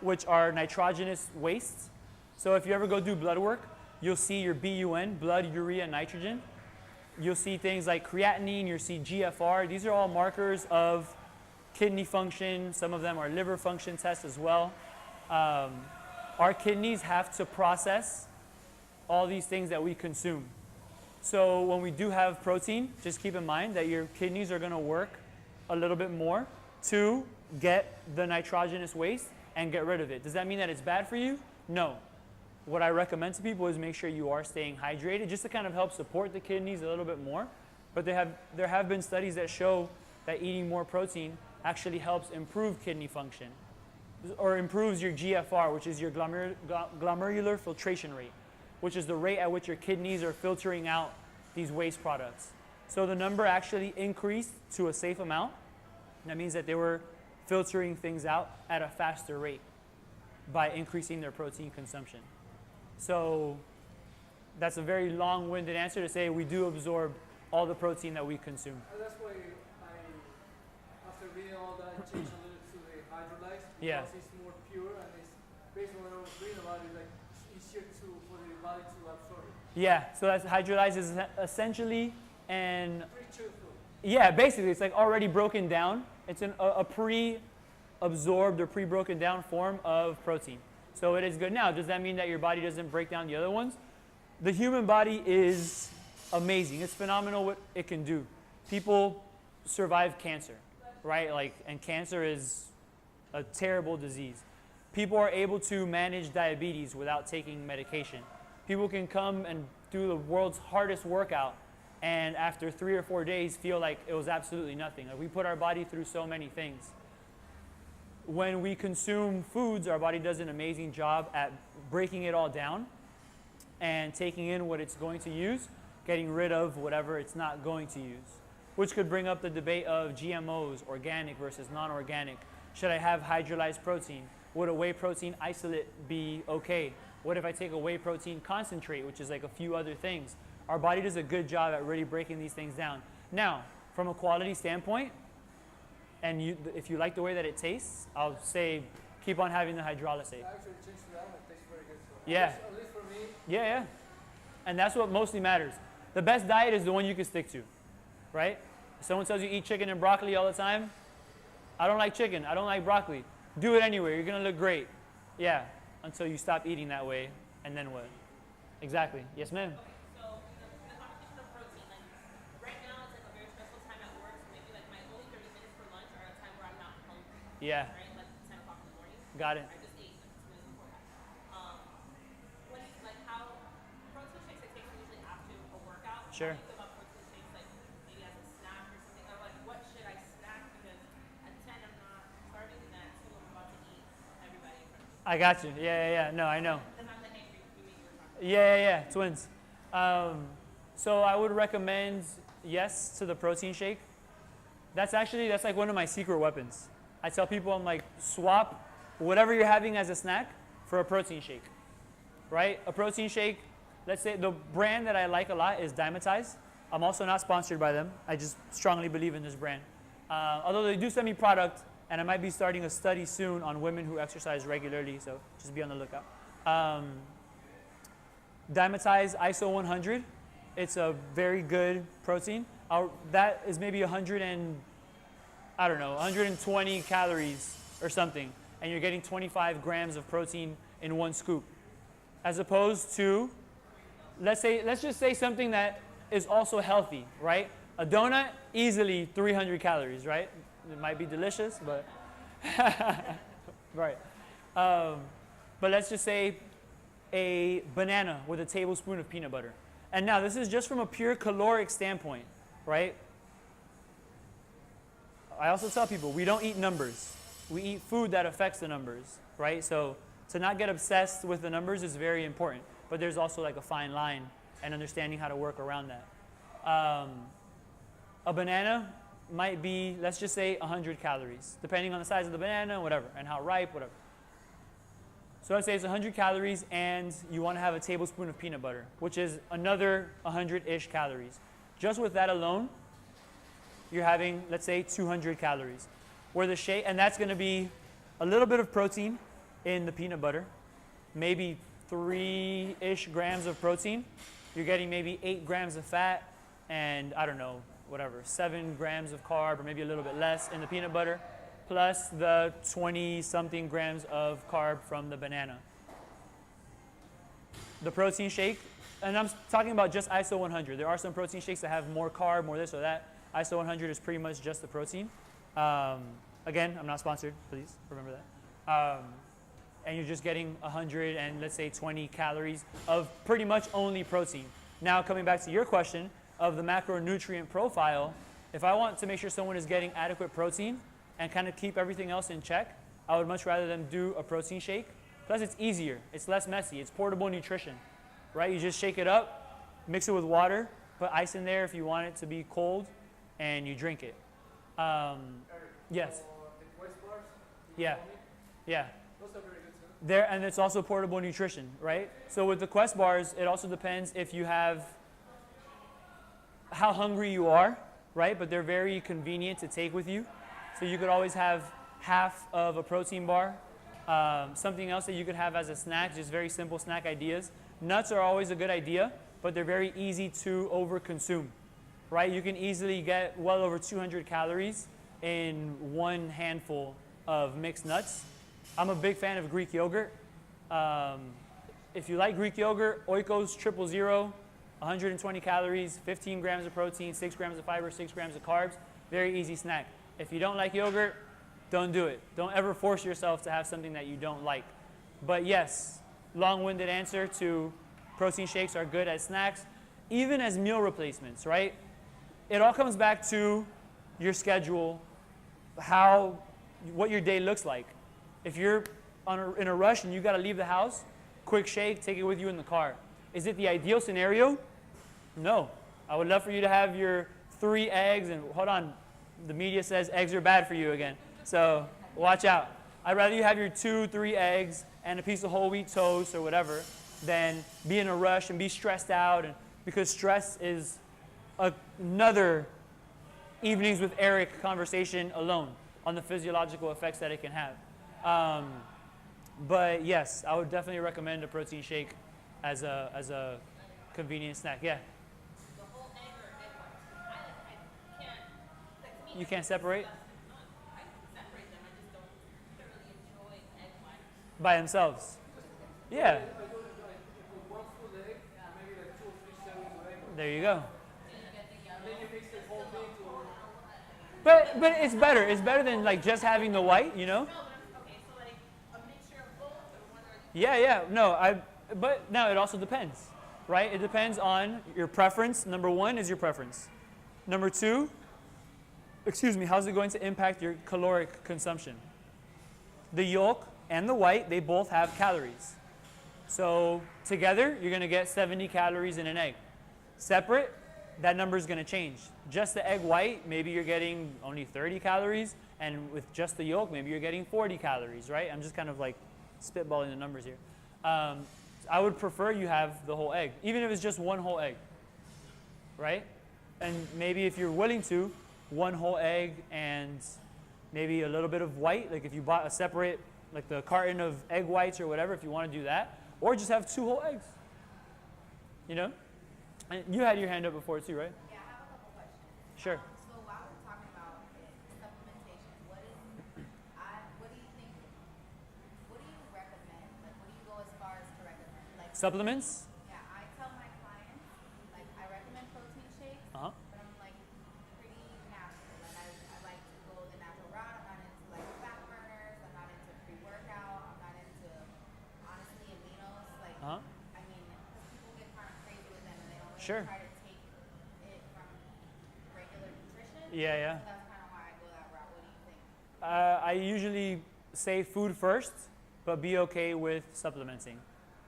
which are nitrogenous wastes. So if you ever go do blood work, you'll see your BUN, blood urea nitrogen. You'll see things like creatinine, you'll see GFR. These are all markers of kidney function. Some of them are liver function tests as well. Our kidneys have to process all these things that we consume. So when we do have protein, just keep in mind that your kidneys are going to work a little bit more to get the nitrogenous waste and get rid of it. Does that mean that it's bad for you? No. What I recommend to people is make sure you are staying hydrated just to kind of help support the kidneys a little bit more. But there have been studies that show that eating more protein actually helps improve kidney function or improves your GFR, which is your glomerular filtration rate, which is the rate at which your kidneys are filtering out these waste products. So the number actually increased to a safe amount. That means that they were filtering things out at a faster rate by increasing their protein consumption. So that's a very long-winded answer to say we do absorb all the protein that we consume. That's why after reading all that, I changed a little to the hydrolyzed because Yeah. it's more pure and it's based on what I was reading about it, like it's easier for the body to absorb it. Yeah, so that's hydrolyzed is essentially an, Pretty chill food. yeah, basically it's like already broken down. It's a pre-absorbed or pre-broken down form of protein. So it is good. Now, does that mean that your body doesn't break down the other ones? The human body is amazing. It's phenomenal what it can do. People survive cancer, right? Like, and cancer is a terrible disease. People are able to manage diabetes without taking medication. People can come and do the world's hardest workout and after 3 or 4 days feel like it was absolutely nothing. Like, we put our body through so many things. When we consume foods, our body does an amazing job at breaking it all down and taking in what it's going to use, getting rid of whatever it's not going to use, which could bring up the debate of GMOs, organic versus non-organic. Should I have hydrolyzed protein? Would a whey protein isolate be okay? What if I take a whey protein concentrate, which is like a few other things? Our body does a good job at really breaking these things down. Now, from a quality standpoint, and if you like the way that it tastes, I'll say keep on having the hydrolysate. I actually changed to that one. It tastes very good. So Yeah. At least for me, Yeah, yeah. And that's what mostly matters. The best diet is the one you can stick to, right? If someone tells you eat chicken and broccoli all the time, I don't like chicken, I don't like broccoli. Do it anyway, you're gonna look great. Yeah, until you stop eating that way, and then what? Exactly. Yes, ma'am. So the conversation of protein, like right now it's like a very stressful time at work, so maybe like my only 30 minutes for lunch are a time where I'm not hungry. Yeah, Right? Like 10 o'clock in the morning. got it. I just ate like 2 minutes before that. What do you like how protein shakes I take usually after a workout? Sure. How do you feel about protein shakes like maybe as a snack or something? Or like what should I snack because at 10 I'm not starving and at 2 I'm about to eat everybody in front of me. I got you. Yeah, yeah, yeah. No, I know. Then I'm the hangry you were talking about. Yeah, yeah, yeah. Twins. So I would recommend yes to the protein shake. That's like one of my secret weapons. I tell people, I'm like, swap whatever you're having as a snack for a protein shake, right? A protein shake, let's say the brand that I like a lot is Dimetize. I'm also not sponsored by them. I just strongly believe in this brand. Although they do send me product, and I might be starting a study soon on women who exercise regularly, so just be on the lookout. Dimetize ISO 100. It's a very good protein. That is maybe 120 calories or something, and you're getting 25 grams of protein in one scoop. As opposed to, let's just say something that is also healthy, right? A donut, easily 300 calories, right? It might be delicious, but right. But let's just say a banana with a tablespoon of peanut butter. And now this is just from a pure caloric standpoint, right? I also tell people we don't eat numbers. We eat food that affects the numbers, right? So to not get obsessed with the numbers is very important. But there's also like a fine line and understanding how to work around that. A banana might be, let's just say, 100 calories, depending on the size of the banana, whatever, and how ripe, whatever. So let's say it's 100 calories, and you want to have a tablespoon of peanut butter, which is another 100-ish calories. Just with that alone, you're having, let's say, 200 calories. Where the shake, and that's going to be a little bit of protein in the peanut butter, maybe 3-ish grams of protein. You're getting maybe 8 grams of fat, and I don't know, whatever, 7 grams of carb, or maybe a little bit less in the peanut butter, plus the 20-something grams of carb from the banana. The protein shake, and I'm talking about just ISO 100. There are some protein shakes that have more carb, more this or that. ISO 100 is pretty much just the protein. Again, I'm not sponsored, please remember that. And you're just getting 100 and let's say 20 calories of pretty much only protein. Now coming back to your question of the macronutrient profile, if I want to make sure someone is getting adequate protein and kind of keep everything else in check, I would much rather them do a protein shake. Plus it's easier, it's less messy, it's portable nutrition, right? You just shake it up, mix it with water, put ice in there if you want it to be cold, and you drink it. Yes. The Quest bars? Yeah. Yeah. Those are very good too. There, and it's also portable nutrition, right? So with the Quest bars, it also depends if you have how hungry you are, right? But they're very convenient to take with you. So you could always have half of a protein bar. Something else that you could have as a snack, just very simple snack ideas. Nuts are always a good idea, but they're very easy to overconsume, right? You can easily get well over 200 calories in one handful of mixed nuts. I'm a big fan of Greek yogurt. If you like Greek yogurt, Oikos 000, 120 calories, 15 grams of protein, 6 grams of fiber, 6 grams of carbs. Very easy snack. If you don't like yogurt, don't do it. Don't ever force yourself to have something that you don't like. But yes, long-winded answer to protein shakes are good as snacks, even as meal replacements, right? It all comes back to your schedule, what your day looks like. If you're in a rush and you got to leave the house, quick shake, take it with you in the car. Is it the ideal scenario? No. I would love for you to have your 3 eggs, and hold on, the media says eggs are bad for you again. So watch out. I'd rather you have your 2-3 eggs and a piece of whole wheat toast or whatever than be in a rush and be stressed out, and because stress is another evenings with Erik conversation alone on the physiological effects that it can have. But yes, I would definitely recommend a protein shake as a convenient snack. Yeah. The whole egg or egg white. I can't, like, to me, You can't separate I can separate them. I just don't thoroughly enjoy egg white. by themselves. Yeah. I do it like with one full egg, maybe like 2 or 3 servings of egg. There you go. And then you mix the whole thing to. But it's better. It's better than like just having the white, you know? No, but okay, so like a mixture of both or one or the Yeah. No, but now it also depends, right? It depends on your preference. Number 1 is your preference. Number 2, how's it going to impact your caloric consumption? The yolk and the white, they both have calories. So together, you're going to get 70 calories in an egg. Separate, that number is going to change. Just the egg white, maybe you're getting only 30 calories, and with just the yolk, maybe you're getting 40 calories, right? I'm just kind of like spitballing the numbers here. I would prefer you have the whole egg, even if it's just one whole egg, right? And maybe if you're willing to, one whole egg and maybe a little bit of white, like if you bought a separate, like the carton of egg whites or whatever, if you want to do that, or just have 2 whole eggs, you know? And you had your hand up before too, right? Yeah, I have a couple questions. Sure. So while we're talking about supplementation, what do you think, what do you recommend? Like, what do you go as far as to recommend? Like, Supplements? yeah, I tell my clients, like, I recommend protein shakes, Uh-huh. but I'm like pretty natural. Like, I like to go the natural route. I'm not into like fat burners. I'm not into pre-workout. I'm not into, honestly, aminos. Like, Uh-huh. I mean, people get kind of crazy with them and they don't really Sure. try to take it from regular nutrition. Yeah. So that's kind of why I go that route. I usually say food first, but be okay with supplementing.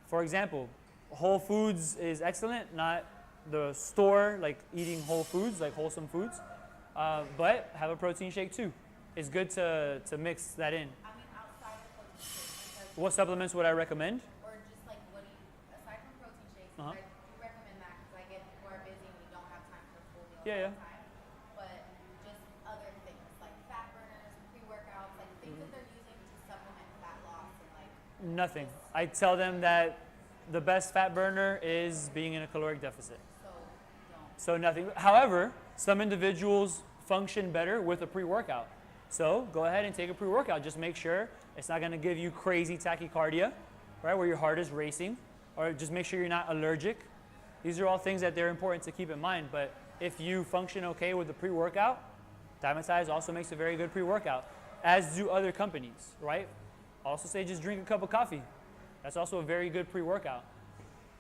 For example, whole foods is excellent, not the store, like eating whole foods, like wholesome foods, but have a protein shake too. It's good to mix that in. I mean, outside of protein shakes, because, What supplements would I recommend? or just like what do you, aside from protein shakes, Uh-huh. I do recommend that because I get people are busy and we don't have time for full meals Yeah, all yeah. the time. But just other things like fat burners, pre-workouts, like things that they're using to supplement fat loss and like Nothing. I tell them that the best fat burner is being in a caloric deficit. so don't. So nothing. However, some individuals function better with a pre-workout. So go ahead and take a pre-workout. Just make sure it's not going to give you crazy tachycardia, right, where your heart is racing, or just make sure you're not allergic. These are all things that they're important to keep in mind. But if you function okay with the pre-workout, Dymatize also makes a very good pre-workout, as do other companies, right? Also say just drink a cup of coffee. That's also a very good pre-workout.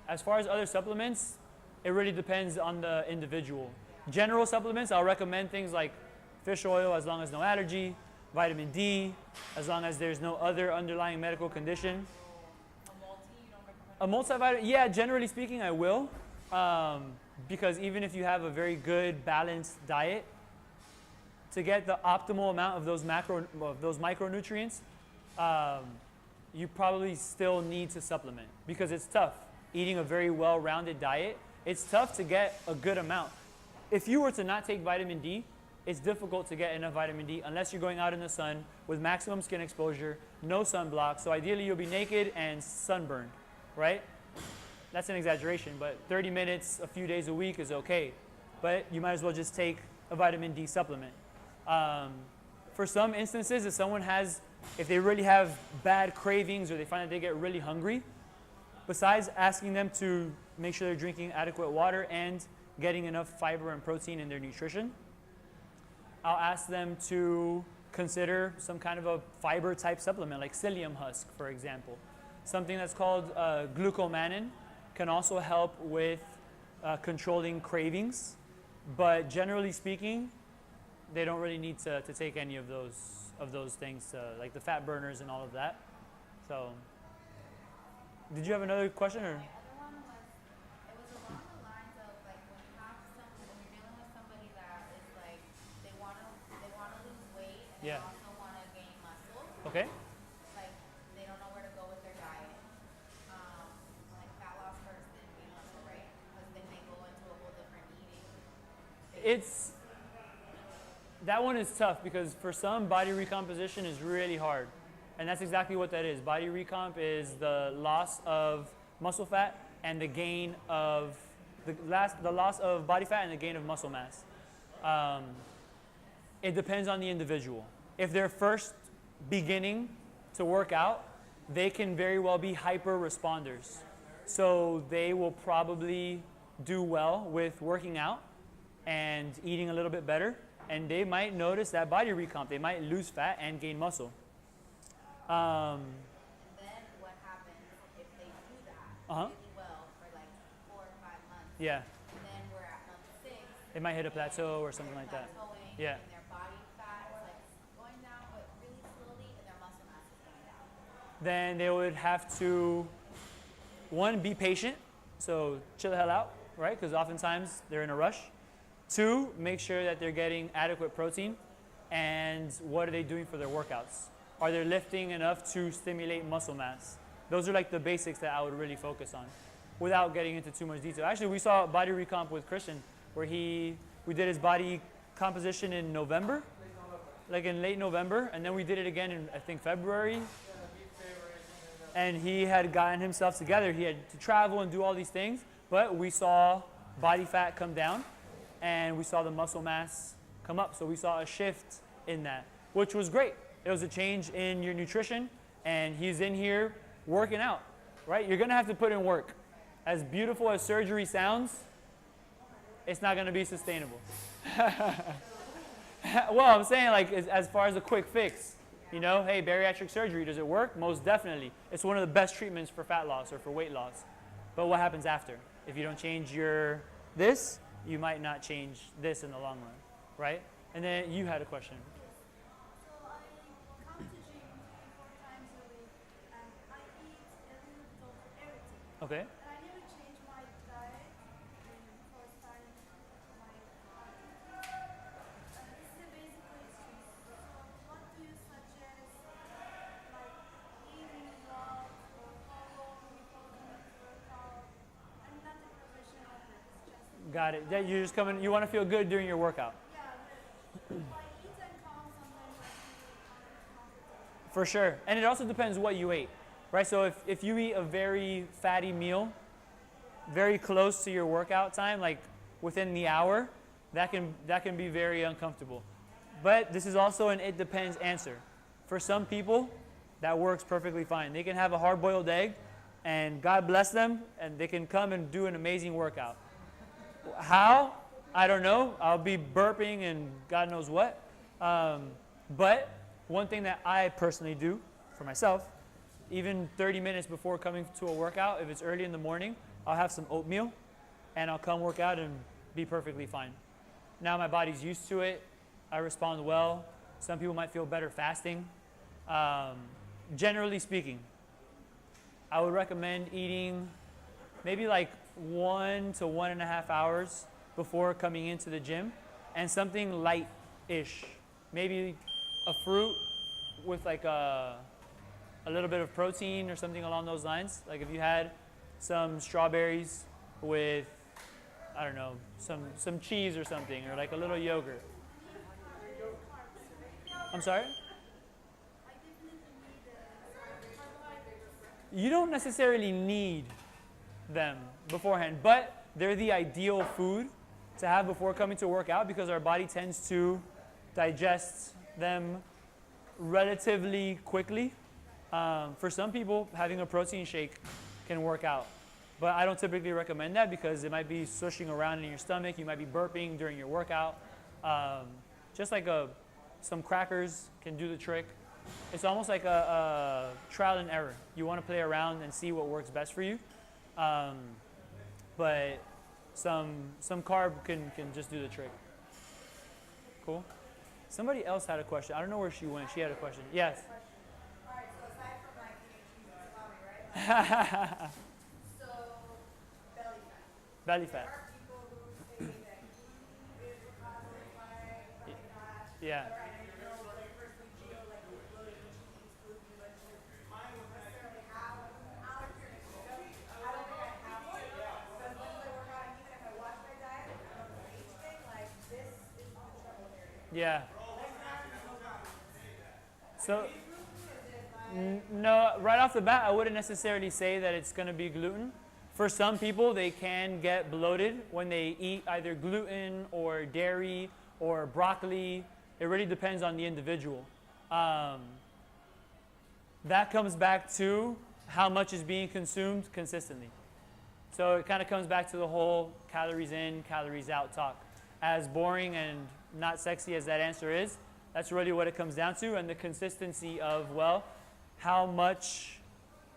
As far as other supplements, it really depends on the individual. General supplements, I'll recommend things like fish oil as long as no allergy, vitamin D, as long as there's no other underlying medical condition. A multivitamin, yeah, generally speaking, I will. Because even if you have a very good balanced diet, to get the optimal amount of those micronutrients, you probably still need to supplement because it's tough. Eating a very well-rounded diet, it's tough to get a good amount. If you were to not take vitamin D, it's difficult to get enough vitamin D unless you're going out in the sun with maximum skin exposure, no sunblock. So ideally you'll be naked and sunburned, right? That's an exaggeration, but 30 minutes a few days a week is okay. But you might as well just take a vitamin D supplement. For some instances, if they really have bad cravings or they find that they get really hungry, besides asking them to make sure they're drinking adequate water and getting enough fiber and protein in their nutrition, I'll ask them to consider some kind of a fiber type supplement like psyllium husk, for example. Something that's called glucomannan can also help with controlling cravings, but generally speaking, they don't really need to take any of those things, like the fat burners and all of that. So, did you have another question or? My other one was, it was along the lines of like when you're dealing with somebody that is like they wanna lose weight and Yeah. they also wanna gain muscle, Okay. like they don't know where to go with their diet. Like fat loss first and gain muscle, right? Because then they go into a whole different eating. That one is tough because for some, body recomposition is really hard. And that's exactly what that is. Body recomp is the loss of muscle fat and the gain of the loss of body fat and the gain of muscle mass. It depends on the individual. If they're first beginning to work out, they can very well be hyper responders. So they will probably do well with working out and eating a little bit better. And they might notice that body recomp. They might lose fat and gain muscle. Then what happens if they do that Uh-huh. really well for like 4 or 5 months? Yeah, And then we're at month 6. it might hit a plateau or something like that. Plateauing, Yeah. and their body fat is like going down, but really slowly, and their muscle mass is going down. Then they would have to, one, be patient. So chill the hell out, right? Because oftentimes they're in a rush. 2, make sure that they're getting adequate protein. And what are they doing for their workouts? Are they lifting enough to stimulate muscle mass? Those are like the basics that I would really focus on without getting into too much detail. Actually, we saw body recomp with Christian where we did his body composition in November, like in late November, and then we did it again in, I think, February. And he had gotten himself together. He had to travel and do all these things, but we saw body fat come down and we saw the muscle mass come up. So we saw a shift in that, which was great. It was a change in your nutrition, and he's in here working out, right? You're gonna have to put in work. As beautiful as surgery sounds, it's not gonna be sustainable. Well, I'm saying like as far as a quick fix, you know, hey, bariatric surgery, does it work? Most definitely. It's one of the best treatments for fat loss or for weight loss. But what happens after? If you don't change this, you might not change this in the long run, right? And then you had a question. So I Okay. And I need to change my diet before starting my activities. This is a basic question. So what do you suggest, like eating what or how long before coming to work out? I'm not a professional at this, just Got it. That you're just coming. You want to feel good during your workout. yeah, but if I eat and calm, sometimes I feel uncomfortable. For sure. And it also depends what you ate, right? So if you eat a very fatty meal, very close to your workout time, like within the hour, that can be very uncomfortable. But this is also an it depends answer. For some people, that works perfectly fine. They can have a hard-boiled egg, and God bless them, and they can come and do an amazing workout. How? I don't know. I'll be burping and God knows what. But one thing that I personally do for myself, even 30 minutes before coming to a workout, if it's early in the morning, I'll have some oatmeal and I'll come work out and be perfectly fine. Now my body's used to it. I respond well. Some people might feel better fasting. Generally speaking, I would recommend eating maybe like 1 to 1.5 hours before coming into the gym, and something light-ish. Maybe a fruit with like a little bit of protein or something along those lines. Like if you had some strawberries with, I don't know, some cheese or something, or like a little yogurt. I'm sorry? You don't necessarily need them beforehand, but they're the ideal food to have before coming to work out because our body tends to digest them relatively quickly. For some people, having a protein shake can work out, but I don't typically recommend that because it might be swishing around in your stomach. You might be burping during your workout. Just like some crackers can do the trick. It's almost like a trial and error. You want to play around and see what works best for you. But some carb can just do the trick. Cool. Somebody else had a question. I don't know where she went. She had a question. Yes. All right, so aside from like eating cheese and salami, right? So belly fat. Belly fat. There are people who say that gluten is causing like belly fat. Yeah. Or I know when I first meet Gio, like he eats gluten, but I don't necessarily have an allergy or anything. I don't think I have one. Because once I work out, and even if I watch my diet, I don't know the age thing, like this is the trouble area. Yeah. Like not no gluten. So, no, right off the bat, I wouldn't necessarily say that it's going to be gluten. For some people, they can get bloated when they eat either gluten or dairy or broccoli. It really depends on the individual. That comes back to how much is being consumed consistently. So it kind of comes back to the whole calories in, calories out talk. As boring and not sexy as that answer is, that's really what it comes down to, and the consistency of, well, how much,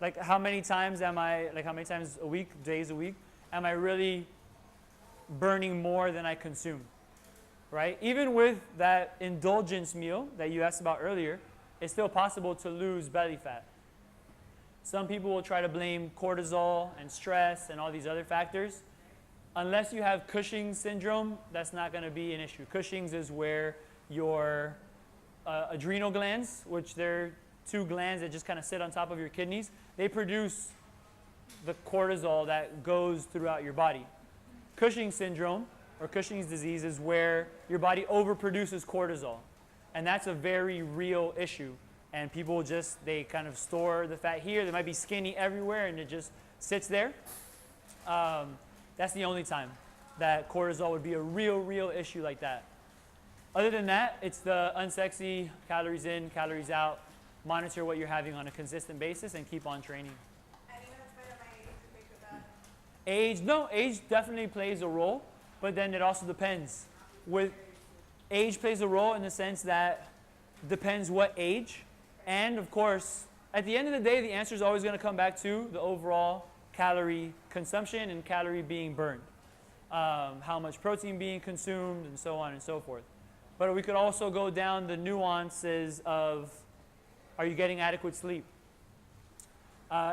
like how many times a week, days a week, am I really burning more than I consume, right? Even with that indulgence meal that you asked about earlier, it's still possible to lose belly fat. Some people will try to blame cortisol and stress and all these other factors. Unless you have Cushing's syndrome, that's not going to be an issue. Cushing's is where your adrenal glands, which they're two glands that just kind of sit on top of your kidneys, they produce the cortisol that goes throughout your body. Cushing's syndrome or Cushing's disease is where your body overproduces cortisol. And that's a very real issue. And people they kind of store the fat here. They might be skinny everywhere and it just sits there. That's the only time that cortisol would be a real issue like that. Other than that, it's the unsexy calories in, calories out. Monitor what you're having on a consistent basis and keep on training. And even in spite of my age, you think of that? Age definitely plays a role, but then it also depends. With age plays a role in the sense that depends what age, and of course, at the end of the day, the answer is always going to come back to the overall calorie consumption and calorie being burned, how much protein being consumed, and so on and so forth. But we could also go down the nuances of, are you getting adequate sleep?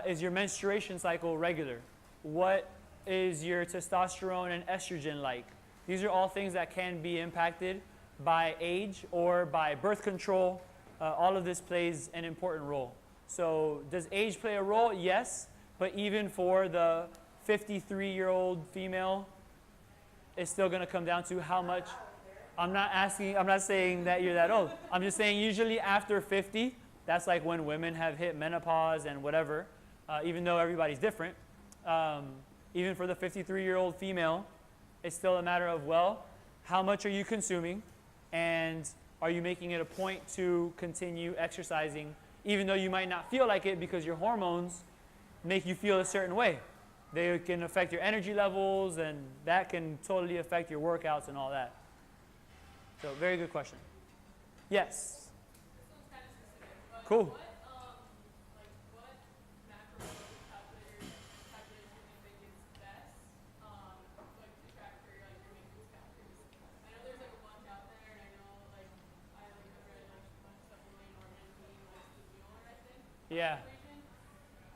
Is your menstruation cycle regular? What is your testosterone and estrogen like? These are all things that can be impacted by age or by birth control. All of this plays an important role. So does age play a role? Yes, but even for the 53-year-old female, it's still going to come down to how much. I'm not saying that you're that old. I'm just saying usually after 50, that's like when women have hit menopause and whatever, even though everybody's different. Even for the 53-year-old female, it's still a matter of, well, how much are you consuming, and are you making it a point to continue exercising, even though you might not feel like it because your hormones make you feel a certain way. They can affect your energy levels, and that can totally affect your workouts and all that. So, very good question. Yes? This one's kind of specific, but Cool. what macro calculation do you think is best, to track for your maintenance calories? I know there's like a bunch out there, and I know I have read a bunch of stuff from Norman being the dealer, I think. Yeah. Equation.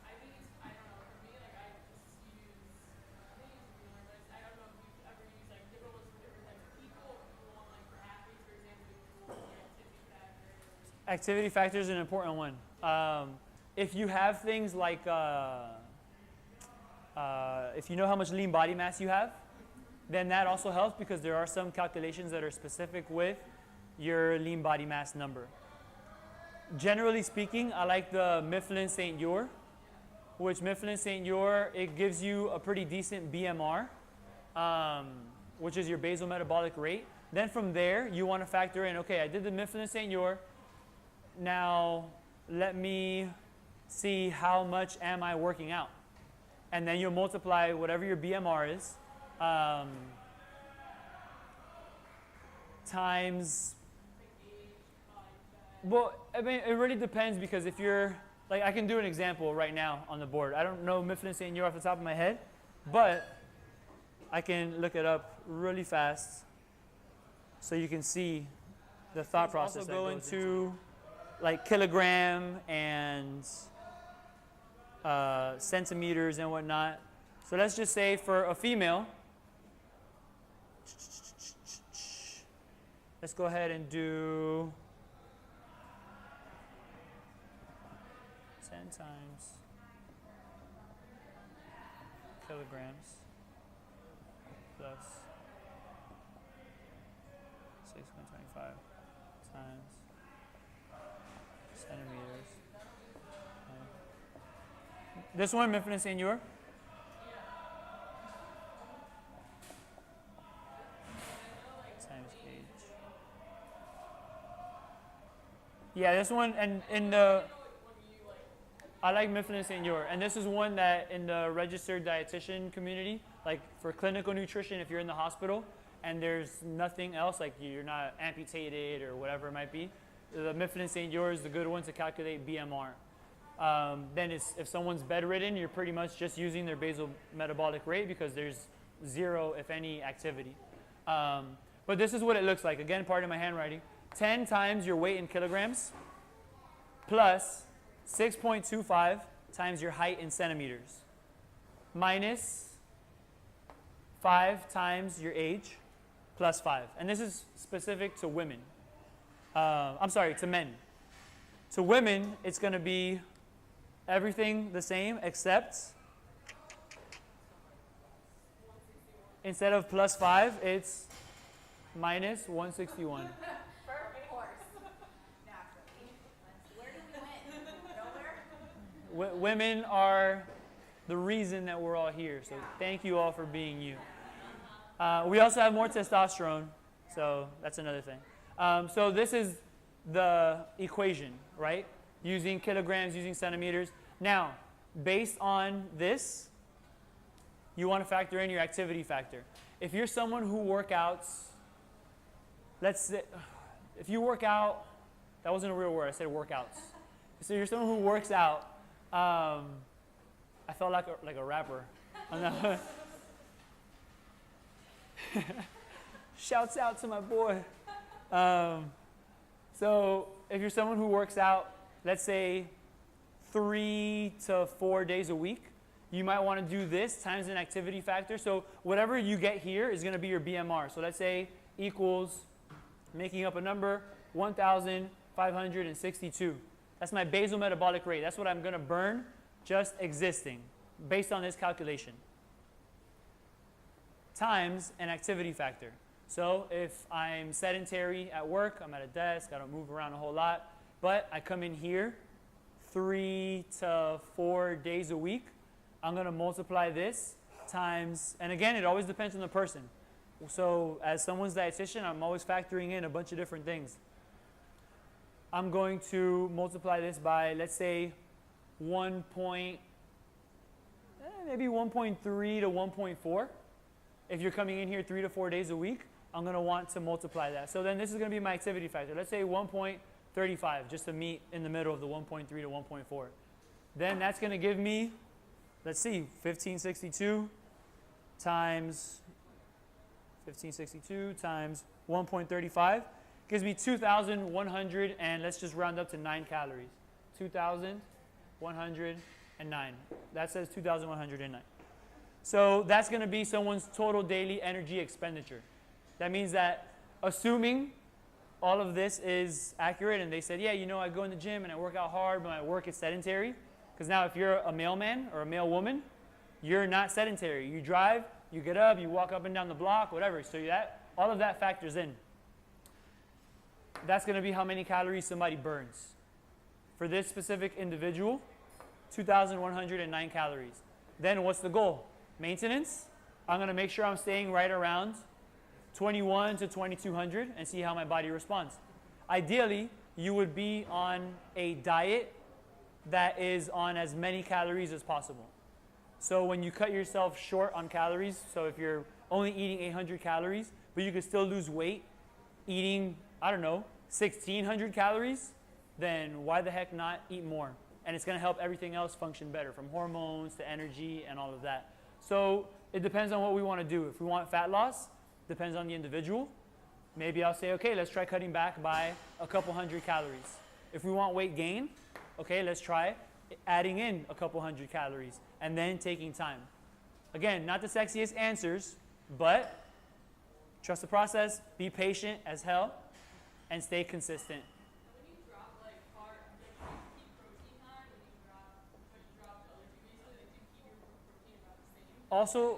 I think it's, I don't know, for me, I just use, I think it's a dealer, but I don't know if you've ever used different ones for different types of people. If you want for athletes, for example, you want the activity factor. Activity factor is an important one. If you have things like, if you know how much lean body mass you have, then that also helps because there are some calculations that are specific with your lean body mass number. Generally speaking, I like the Mifflin-St. Which Mifflin-St. it gives you a pretty decent BMR, which is your basal metabolic rate. Then from there, you want to factor in, okay, I did the Mifflin-St. Now let me see how much am I working out. And then you'll multiply whatever your BMR is times, well, I mean, it really depends because if you're, like I can do an example right now on the board. I don't know Mifflin-St. off the top of my head, but I can look it up really fast so you can see the thought process. Also go into like kilogram and centimeters and whatnot. So let's just say for a female, let's go ahead and do 10 times kilograms plus 6.25 times centimeters. This one, Mifflin-St. Times age. Yeah, this one, and in the, I like Mifflin-St. and this is one that in the registered dietitian community, like for clinical nutrition, if you're in the hospital and there's nothing else, like you're not amputated or whatever it might be, the Mifflin-St. is the good one to calculate BMR. Then if someone's bedridden, you're pretty much just using their basal metabolic rate because there's zero, if any, activity. But this is what it looks like. Again, pardon my handwriting. 10 times your weight in kilograms plus 6.25 times your height in centimeters minus 5 times your age plus 5. And this is specific to women. I'm sorry, to men. To women, it's going to be everything the same except instead of plus 5, it's minus 161. Of course. Naturally. Where did we win? Nowhere? Women are the reason that we're all here. So thank you all for being you. We also have more testosterone, so that's another thing. So this is the equation, right? Using kilograms, using centimeters. Now, based on this, you want to factor in your activity factor. If you're someone who workouts, let's say, if you work out, that wasn't a real word, I said workouts. So you're someone who works out, I felt like a rapper. Shouts out to my boy. So if you're someone who works out, let's say 3 to 4 days a week, you might want to do this times an activity factor. So whatever you get here is going to be your BMR. So let's say equals, making up a number, 1,562. That's my basal metabolic rate. That's what I'm going to burn just existing based on this calculation. Times an activity factor. So if I'm sedentary at work, I'm at a desk, I don't move around a whole lot, but I come in here 3 to 4 days a week, I'm going to multiply this times, and again, it always depends on the person. So as someone's dietitian, I'm always factoring in a bunch of different things. I'm going to multiply this by, let's say, maybe 1.3 to 1.4. If you're coming in here 3 to 4 days a week, I'm going to want to multiply that. So then this is going to be my activity factor. Let's say 1.35, just to meet in the middle of the 1.3 to 1.4. Then that's going to give me, let's see, 1562 times 1.35 gives me 2,100, and let's just round up to 9 calories. 2,109. That says 2,109. So that's going to be someone's total daily energy expenditure. That means that assuming all of this is accurate and they said, yeah, you know, I go in the gym and I work out hard, but my work is sedentary. Because now if you're a mailman or a male woman, you're not sedentary. You drive, you get up, you walk up and down the block, whatever. So all of that factors in. That's going to be how many calories somebody burns. For this specific individual, 2,109 calories. Then what's the goal? Maintenance. I'm going to make sure I'm staying right around 21 to 2,200 and see how my body responds. Ideally, you would be on a diet that is on as many calories as possible. So when you cut yourself short on calories, so if you're only eating 800 calories, but you could still lose weight eating, I don't know, 1,600 calories, then why the heck not eat more? And it's going to help everything else function better, from hormones to energy and all of that. So it depends on what we want to do. If we want fat loss, depends on the individual. Maybe I'll say, okay, let's try cutting back by a couple hundred calories. If we want weight gain, okay, let's try adding in a couple hundred calories and then taking time. Again, not the sexiest answers, but trust the process, be patient as hell, and stay consistent. When you drop like carb, like you keep protein high, when you drop the other two, basically like you keep your protein about the same.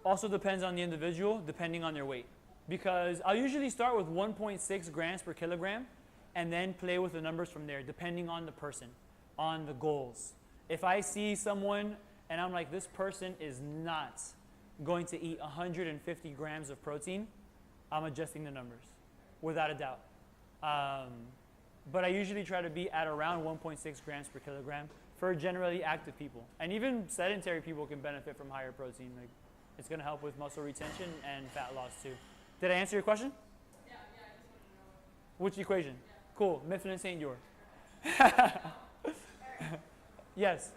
Also depends on the individual, depending on their weight. Because I'll usually start with 1.6 grams per kilogram and then play with the numbers from there, depending on the person, on the goals. If I see someone and I'm like, this person is not going to eat 150 grams of protein, I'm adjusting the numbers, without a doubt. But I usually try to be at around 1.6 grams per kilogram for generally active people. And even sedentary people can benefit from higher protein. Like, it's going to help with muscle retention and fat loss too. Did I answer your question? Yeah, I just want to know. Which equation? Yeah. Cool, Mifflin and St. Dior. Yes.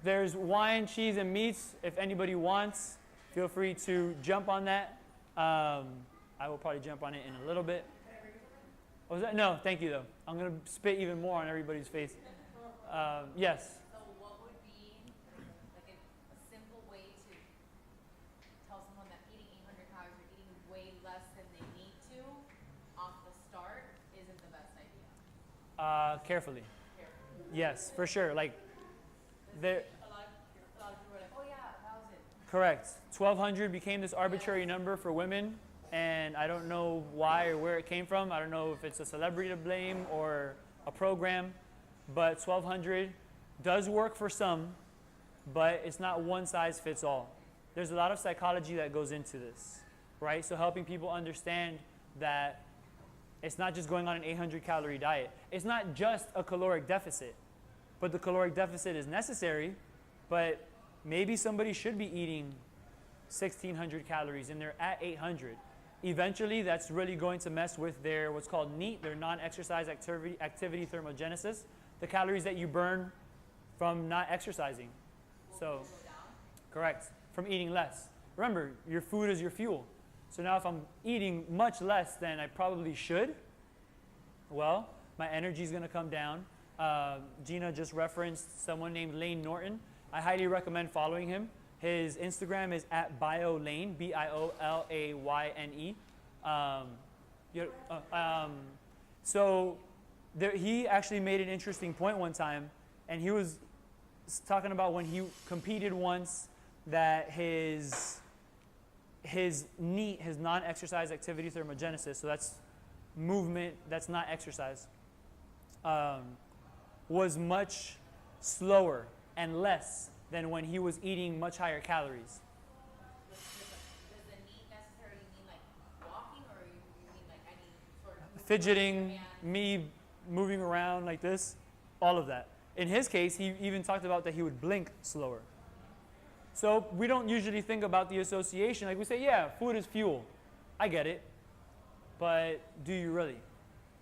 There's wine, cheese, and meats. If anybody wants, feel free to jump on that. I will probably jump on it in a little bit. What was that? No, thank you though. I'm going to spit even more on everybody's face. Yes. So what would be like a simple way to tell someone that eating 800 calories or eating way less than they need to off the start isn't the best idea? Carefully. Yes, for sure. Like, there. A lot of people are like, oh yeah, 1,000. Correct. 1,200 became this arbitrary number for women, and I don't know why or where it came from. I don't know if it's a celebrity to blame or a program, but 1,200 does work for some, but it's not one size fits all. There's a lot of psychology that goes into this, right? So helping people understand that it's not just going on an 800 calorie diet. It's not just a caloric deficit, but the caloric deficit is necessary, but maybe somebody should be eating 1,600 calories and they're at 800. Eventually, that's really going to mess with their what's called NEAT, their non-exercise activity thermogenesis, the calories that you burn from not exercising. So, correct, from eating less. Remember, your food is your fuel. So now if I'm eating much less than I probably should, well, my energy is going to come down. Gina just referenced someone named Lane Norton. I highly recommend following him. His Instagram is at BioLane, BioLayne. So he actually made an interesting point one time, and he was talking about when he competed once that his NEAT, his non-exercise activity thermogenesis, so that's movement, that's not exercise, was much slower and less than when he was eating much higher calories. Does the need necessarily mean like walking, or you mean like any sort of Fidgeting, me moving around like this, all of that. In his case, he even talked about that he would blink slower. So we don't usually think about the association. Like we say, yeah, food is fuel. I get it. But do you really?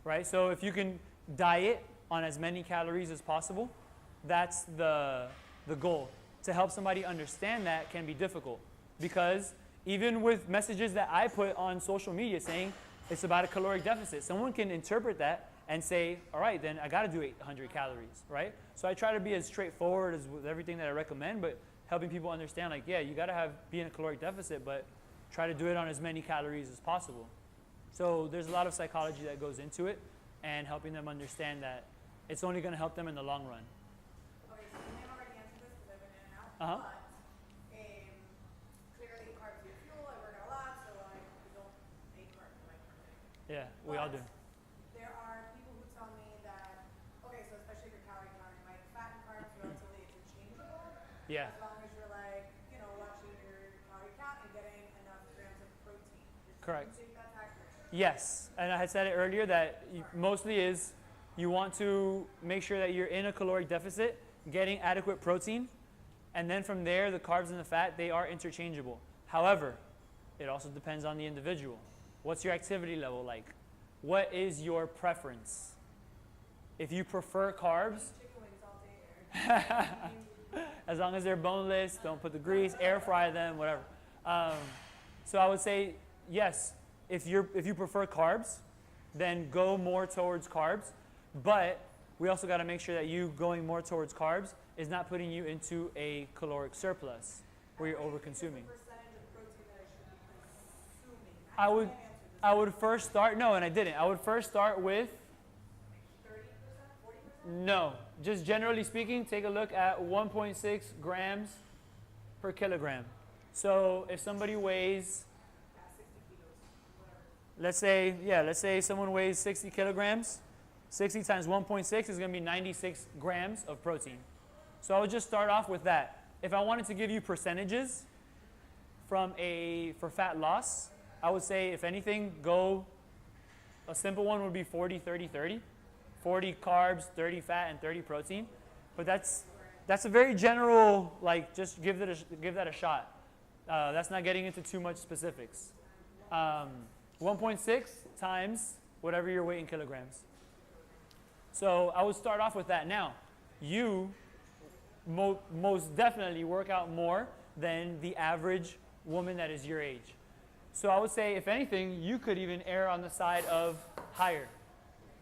Right? So if you can diet on as many calories as possible, that's the goal. To help somebody understand that can be difficult, because even with messages that I put on social media saying it's about a caloric deficit, someone can interpret that and say, all right, then I got to do 800 calories, right? So I try to be as straightforward as with everything that I recommend, but helping people understand, like, yeah, you got to be in a caloric deficit, but try to do it on as many calories as possible. So there's a lot of psychology that goes into it, and helping them understand that it's only going to help them in the long run. Okay, so you may have already answered this because I've been in and out. Uh-huh. But clearly carbs are fuel. I work out a lot, so I don't eat carbs. I like carbs. Yeah, we all do. There are people who tell me that, okay, so especially if you're calorie counting, like fat and carbs relatively interchangeable. Yeah. As long as you're like, you know, watching your calorie count and getting enough grams of protein. Correct. Do you think that's accurate? Yes, and I had said it earlier that mostly is you want to make sure that you're in a caloric deficit, getting adequate protein, and then from there, the carbs and the fat, they are interchangeable. However, it also depends on the individual. What's your activity level like? What is your preference? If you prefer carbs, Chicken wings all day, Eric. as long as they're boneless, don't put the grease, air fry them, whatever. So I would say, yes, if you prefer carbs, then go more towards carbs. But we also got to make sure that you going more towards carbs is not putting you into a caloric surplus where you're over-consuming. Percentage of protein that I should be consuming. I would, can't answer this. I would first start, no, and I didn't. I would first start with, 30%, 40%? no, just generally speaking, take a look at 1.6 grams per kilogram. So if somebody weighs, 60 kilos, whatever. let's say someone weighs 60 kilograms, 60 times 1.6 is going to be 96 grams of protein. So I would just start off with that. If I wanted to give you percentages for fat loss, I would say, if anything, a simple one would be 40, 30, 30. 40 carbs, 30 fat, and 30 protein. But that's a very general, like, just give that a shot. That's not getting into too much specifics. 1.6 times whatever your weight in kilograms. So I would start off with that. Now, you most definitely work out more than the average woman that is your age. So I would say, if anything, you could even err on the side of higher.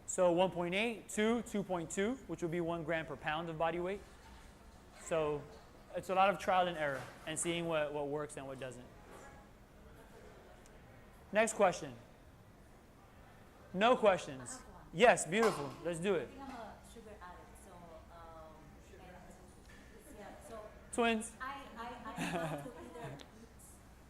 So 1.8, 2, 2.2, which would be 1 gram per pound of body weight. So it's a lot of trial and error and seeing what works and what doesn't. Next question. No questions. Yes, beautiful. Let's do it. I think I'm a sugar addict, so and yeah, so Twins. I have to either eat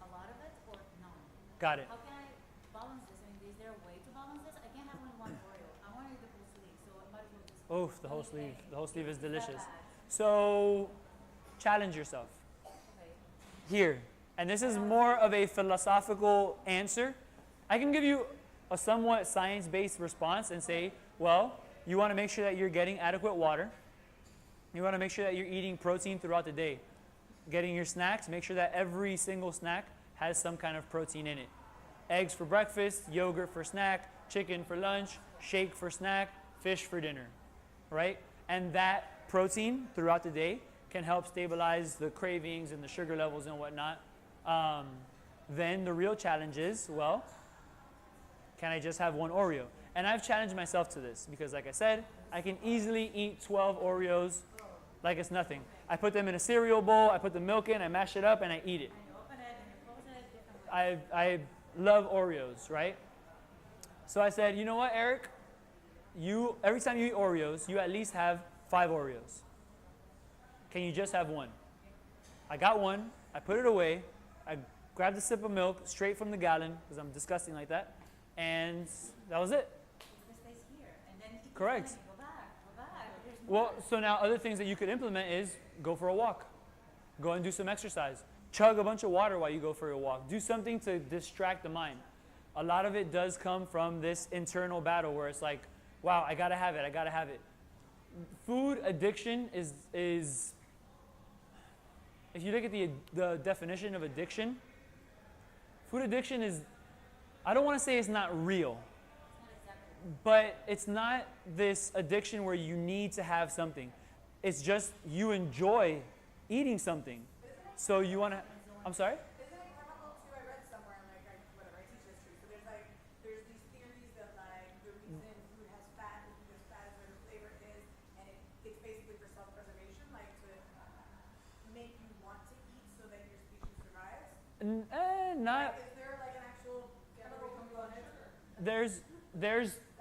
a lot of it or none. Got it. How can I balance this? I mean, is there a way to balance this? I can't have only one Oreo. I want to eat the whole sleeve, so I might as well just. Oof, the whole sleeve. The whole sleeve is delicious. bad? So challenge yourself Okay. here. And this is more of a philosophical answer. I can give you a somewhat science-based response and say, well, you want to make sure that you're getting adequate water. You want to make sure that you're eating protein throughout the day. Getting your snacks, make sure that every single snack has some kind of protein in it. Eggs for breakfast, yogurt for snack, chicken for lunch, shake for snack, fish for dinner, right? And that protein throughout the day can help stabilize the cravings and the sugar levels and whatnot. Then the real challenge is, well, can I just have one Oreo? And I've challenged myself to this because, like I said, I can easily eat 12 Oreos like it's nothing. I put them in a cereal bowl, I put the milk in, I mash it up, and I eat it. And you open it and you close it different ways. I love Oreos, right? So I said, you know what, Eric? Every time you eat Oreos, you at least have 5 Oreos. Can you just have one? I got one, I put it away, I grabbed a sip of milk straight from the gallon, because I'm disgusting like that, and that was it. It stays here. And then it keeps Correct. telling you, go back. There's more. Well, so now other things that you could implement is go for a walk. Go and do some exercise. Chug a bunch of water while you go for your walk. Do something to distract the mind. A lot of it does come from this internal battle where it's like, wow, I gotta have it, I gotta have it. Food addiction is if you look at the definition of addiction, food addiction is, I don't want to say it's not real, but it's not this addiction where you need to have something. It's just you enjoy eating something. So you want to, I'm sorry? Isn't it chemical too? I read somewhere, and like, I teach history, so there's these theories that like the reason food has fat is because fat is where the flavor is, and it's basically for self-preservation, like to make you want to eat so that your species survives. Not. Like, is there like an actual chemical component? There's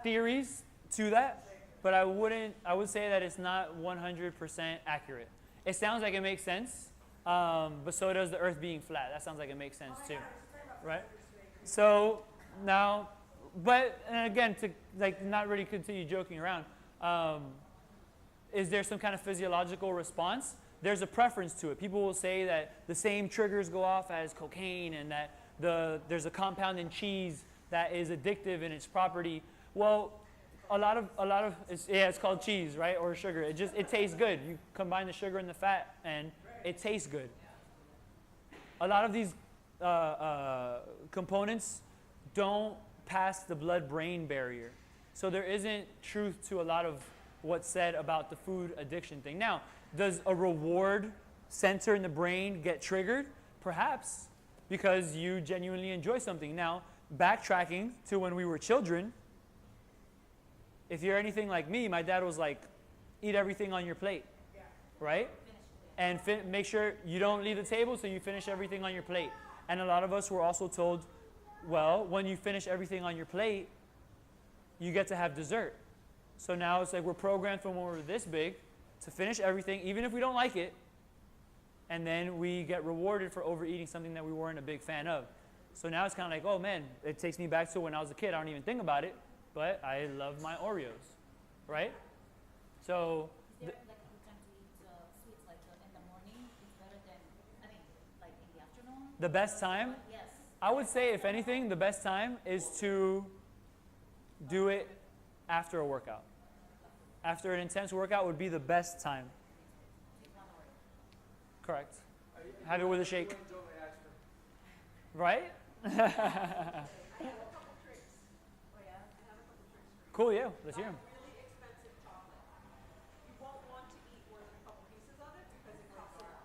theories to that, but I would say that it's not 100% accurate. It sounds like it makes sense, but so does the earth being flat. That sounds like it makes sense too, right? So now, but and again, to like not really continue joking around, is there some kind of physiological response? There's a preference to it. People will say that the same triggers go off as cocaine and that there's a compound in cheese that is addictive in its property. Well, a lot of it's called cheese, right, or sugar. It tastes good. You combine the sugar and the fat, and it tastes good. A lot of these components don't pass the blood-brain barrier, so there isn't truth to a lot of what's said about the food addiction thing. Now, does a reward center in the brain get triggered? Perhaps, because you genuinely enjoy something. Now, backtracking to when we were children, if you're anything like me, my dad was like, eat everything on your plate, right? And make sure you don't leave the table, so you finish everything on your plate. And a lot of us were also told, well, when you finish everything on your plate, you get to have dessert. So now it's like we're programmed from when we're this big to finish everything, even if we don't like it, and then we get rewarded for overeating something that we weren't a big fan of. So now it's kind of like, oh man, it takes me back to when I was a kid. I don't even think about it, but I love my Oreos, right? So Is there like a good time to eat sweets like in the morning? It's better than, I mean, like in the afternoon? the best time, Yes. I would say, if anything, the best time is to do it after a workout. After an intense workout would be the best time. Correct. Have it with a shake. Right? Cool, yeah. Let's hear 'em. Really expensive chocolate. You won't want to eat more than a couple pieces of it because it costs a lot.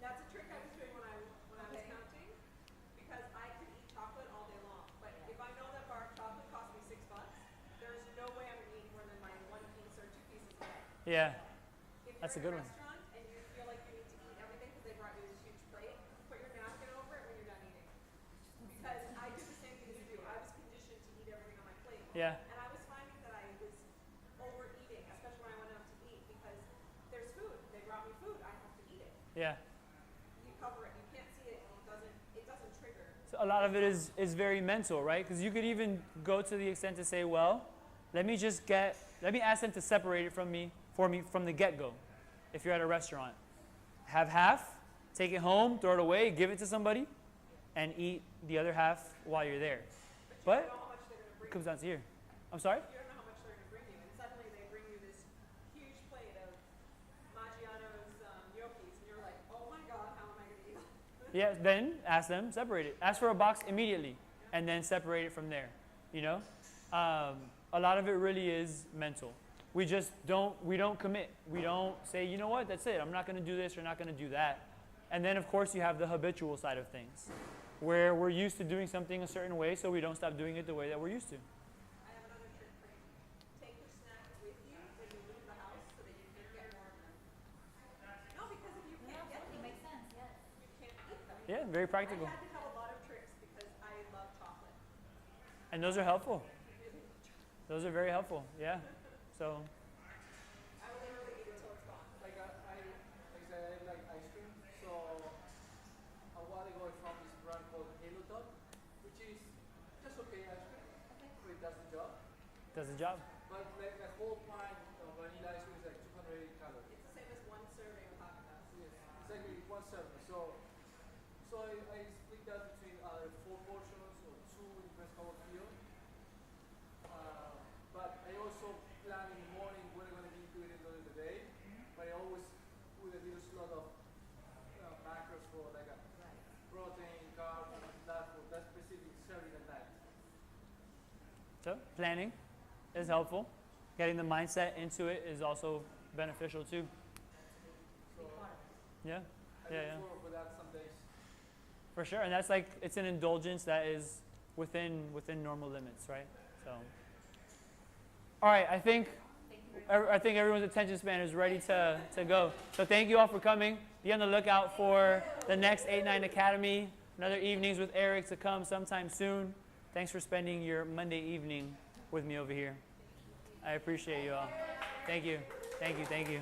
That's a trick I was doing when I was counting, because I could eat chocolate all day long. But if I know that bar of chocolate cost me $6, there's no way I'm gonna eat more than my 1 piece or 2 pieces a day. Yeah. If That's a you're good in a one. restaurant and you feel like you need to eat everything because they brought you this huge plate, put your napkin over it when you're done eating. Because I did the same thing as you do. I was conditioned to eat everything on my plate. Yeah. And I was finding that I was overeating, especially when I went out to eat, because there's food. They brought me food. I have to eat it. Yeah. You cover it. You can't see it. And it doesn't trigger. So a lot of it is very mental, right? Because you could even go to the extent to say, well, let me ask them to separate it for me from the get-go. If you're at a restaurant, have half, take it home, throw it away, give it to somebody, and eat the other half while you're there. But You don't know how much they're going to it bring comes you. down to here. I'm sorry? You don't know how much they're going to bring you. And suddenly they bring you this huge plate of Maggiano's gnocchis. And you're like, oh my God, how am I going to eat that? Yeah, then ask them, separate it. Ask for a box immediately, and then separate it from there, you know? A lot of it really is mental. We don't commit. We don't say, you know what, that's it. I'm not going to do this or not going to do that. And then, of course, you have the habitual side of things, where we're used to doing something a certain way, so we don't stop doing it the way that we're used to. I have another trick for you. Take your snack with you when Yeah, very practical. I had to have a lot of tricks because I love chocolate. And those are helpful. Those are very helpful. Yeah. So, I will literally eat it till it's gone. Like I like ice cream. So a while ago I found this brand called Halo Top, which is just okay ice cream. But it does the job. does the job. But like a whole pint of vanilla ice cream is like 280 calories. It's the same as one serving of Haagen Dazs. Yes, exactly one serving. So I split that between either 4 portions or 2, depends how I feel. But I also plan in the morning what I'm going to be doing during the day. But I always put a little slot of macros for like a protein, carbs, and that for that specific serving at night. So, planning is helpful. Getting the mindset into it is also beneficial too. So Yeah. I Yeah, look forward for that some days. For sure. And that's like, it's an indulgence that is within normal limits, right? So, all right, I think everyone's attention span is ready to go. So thank you all for coming. Be on the lookout for the next 8-9 Academy, another evenings with Erik to come sometime soon. Thanks for spending your Monday evening with me over here. I appreciate you all. Thank you. Thank you. Thank you.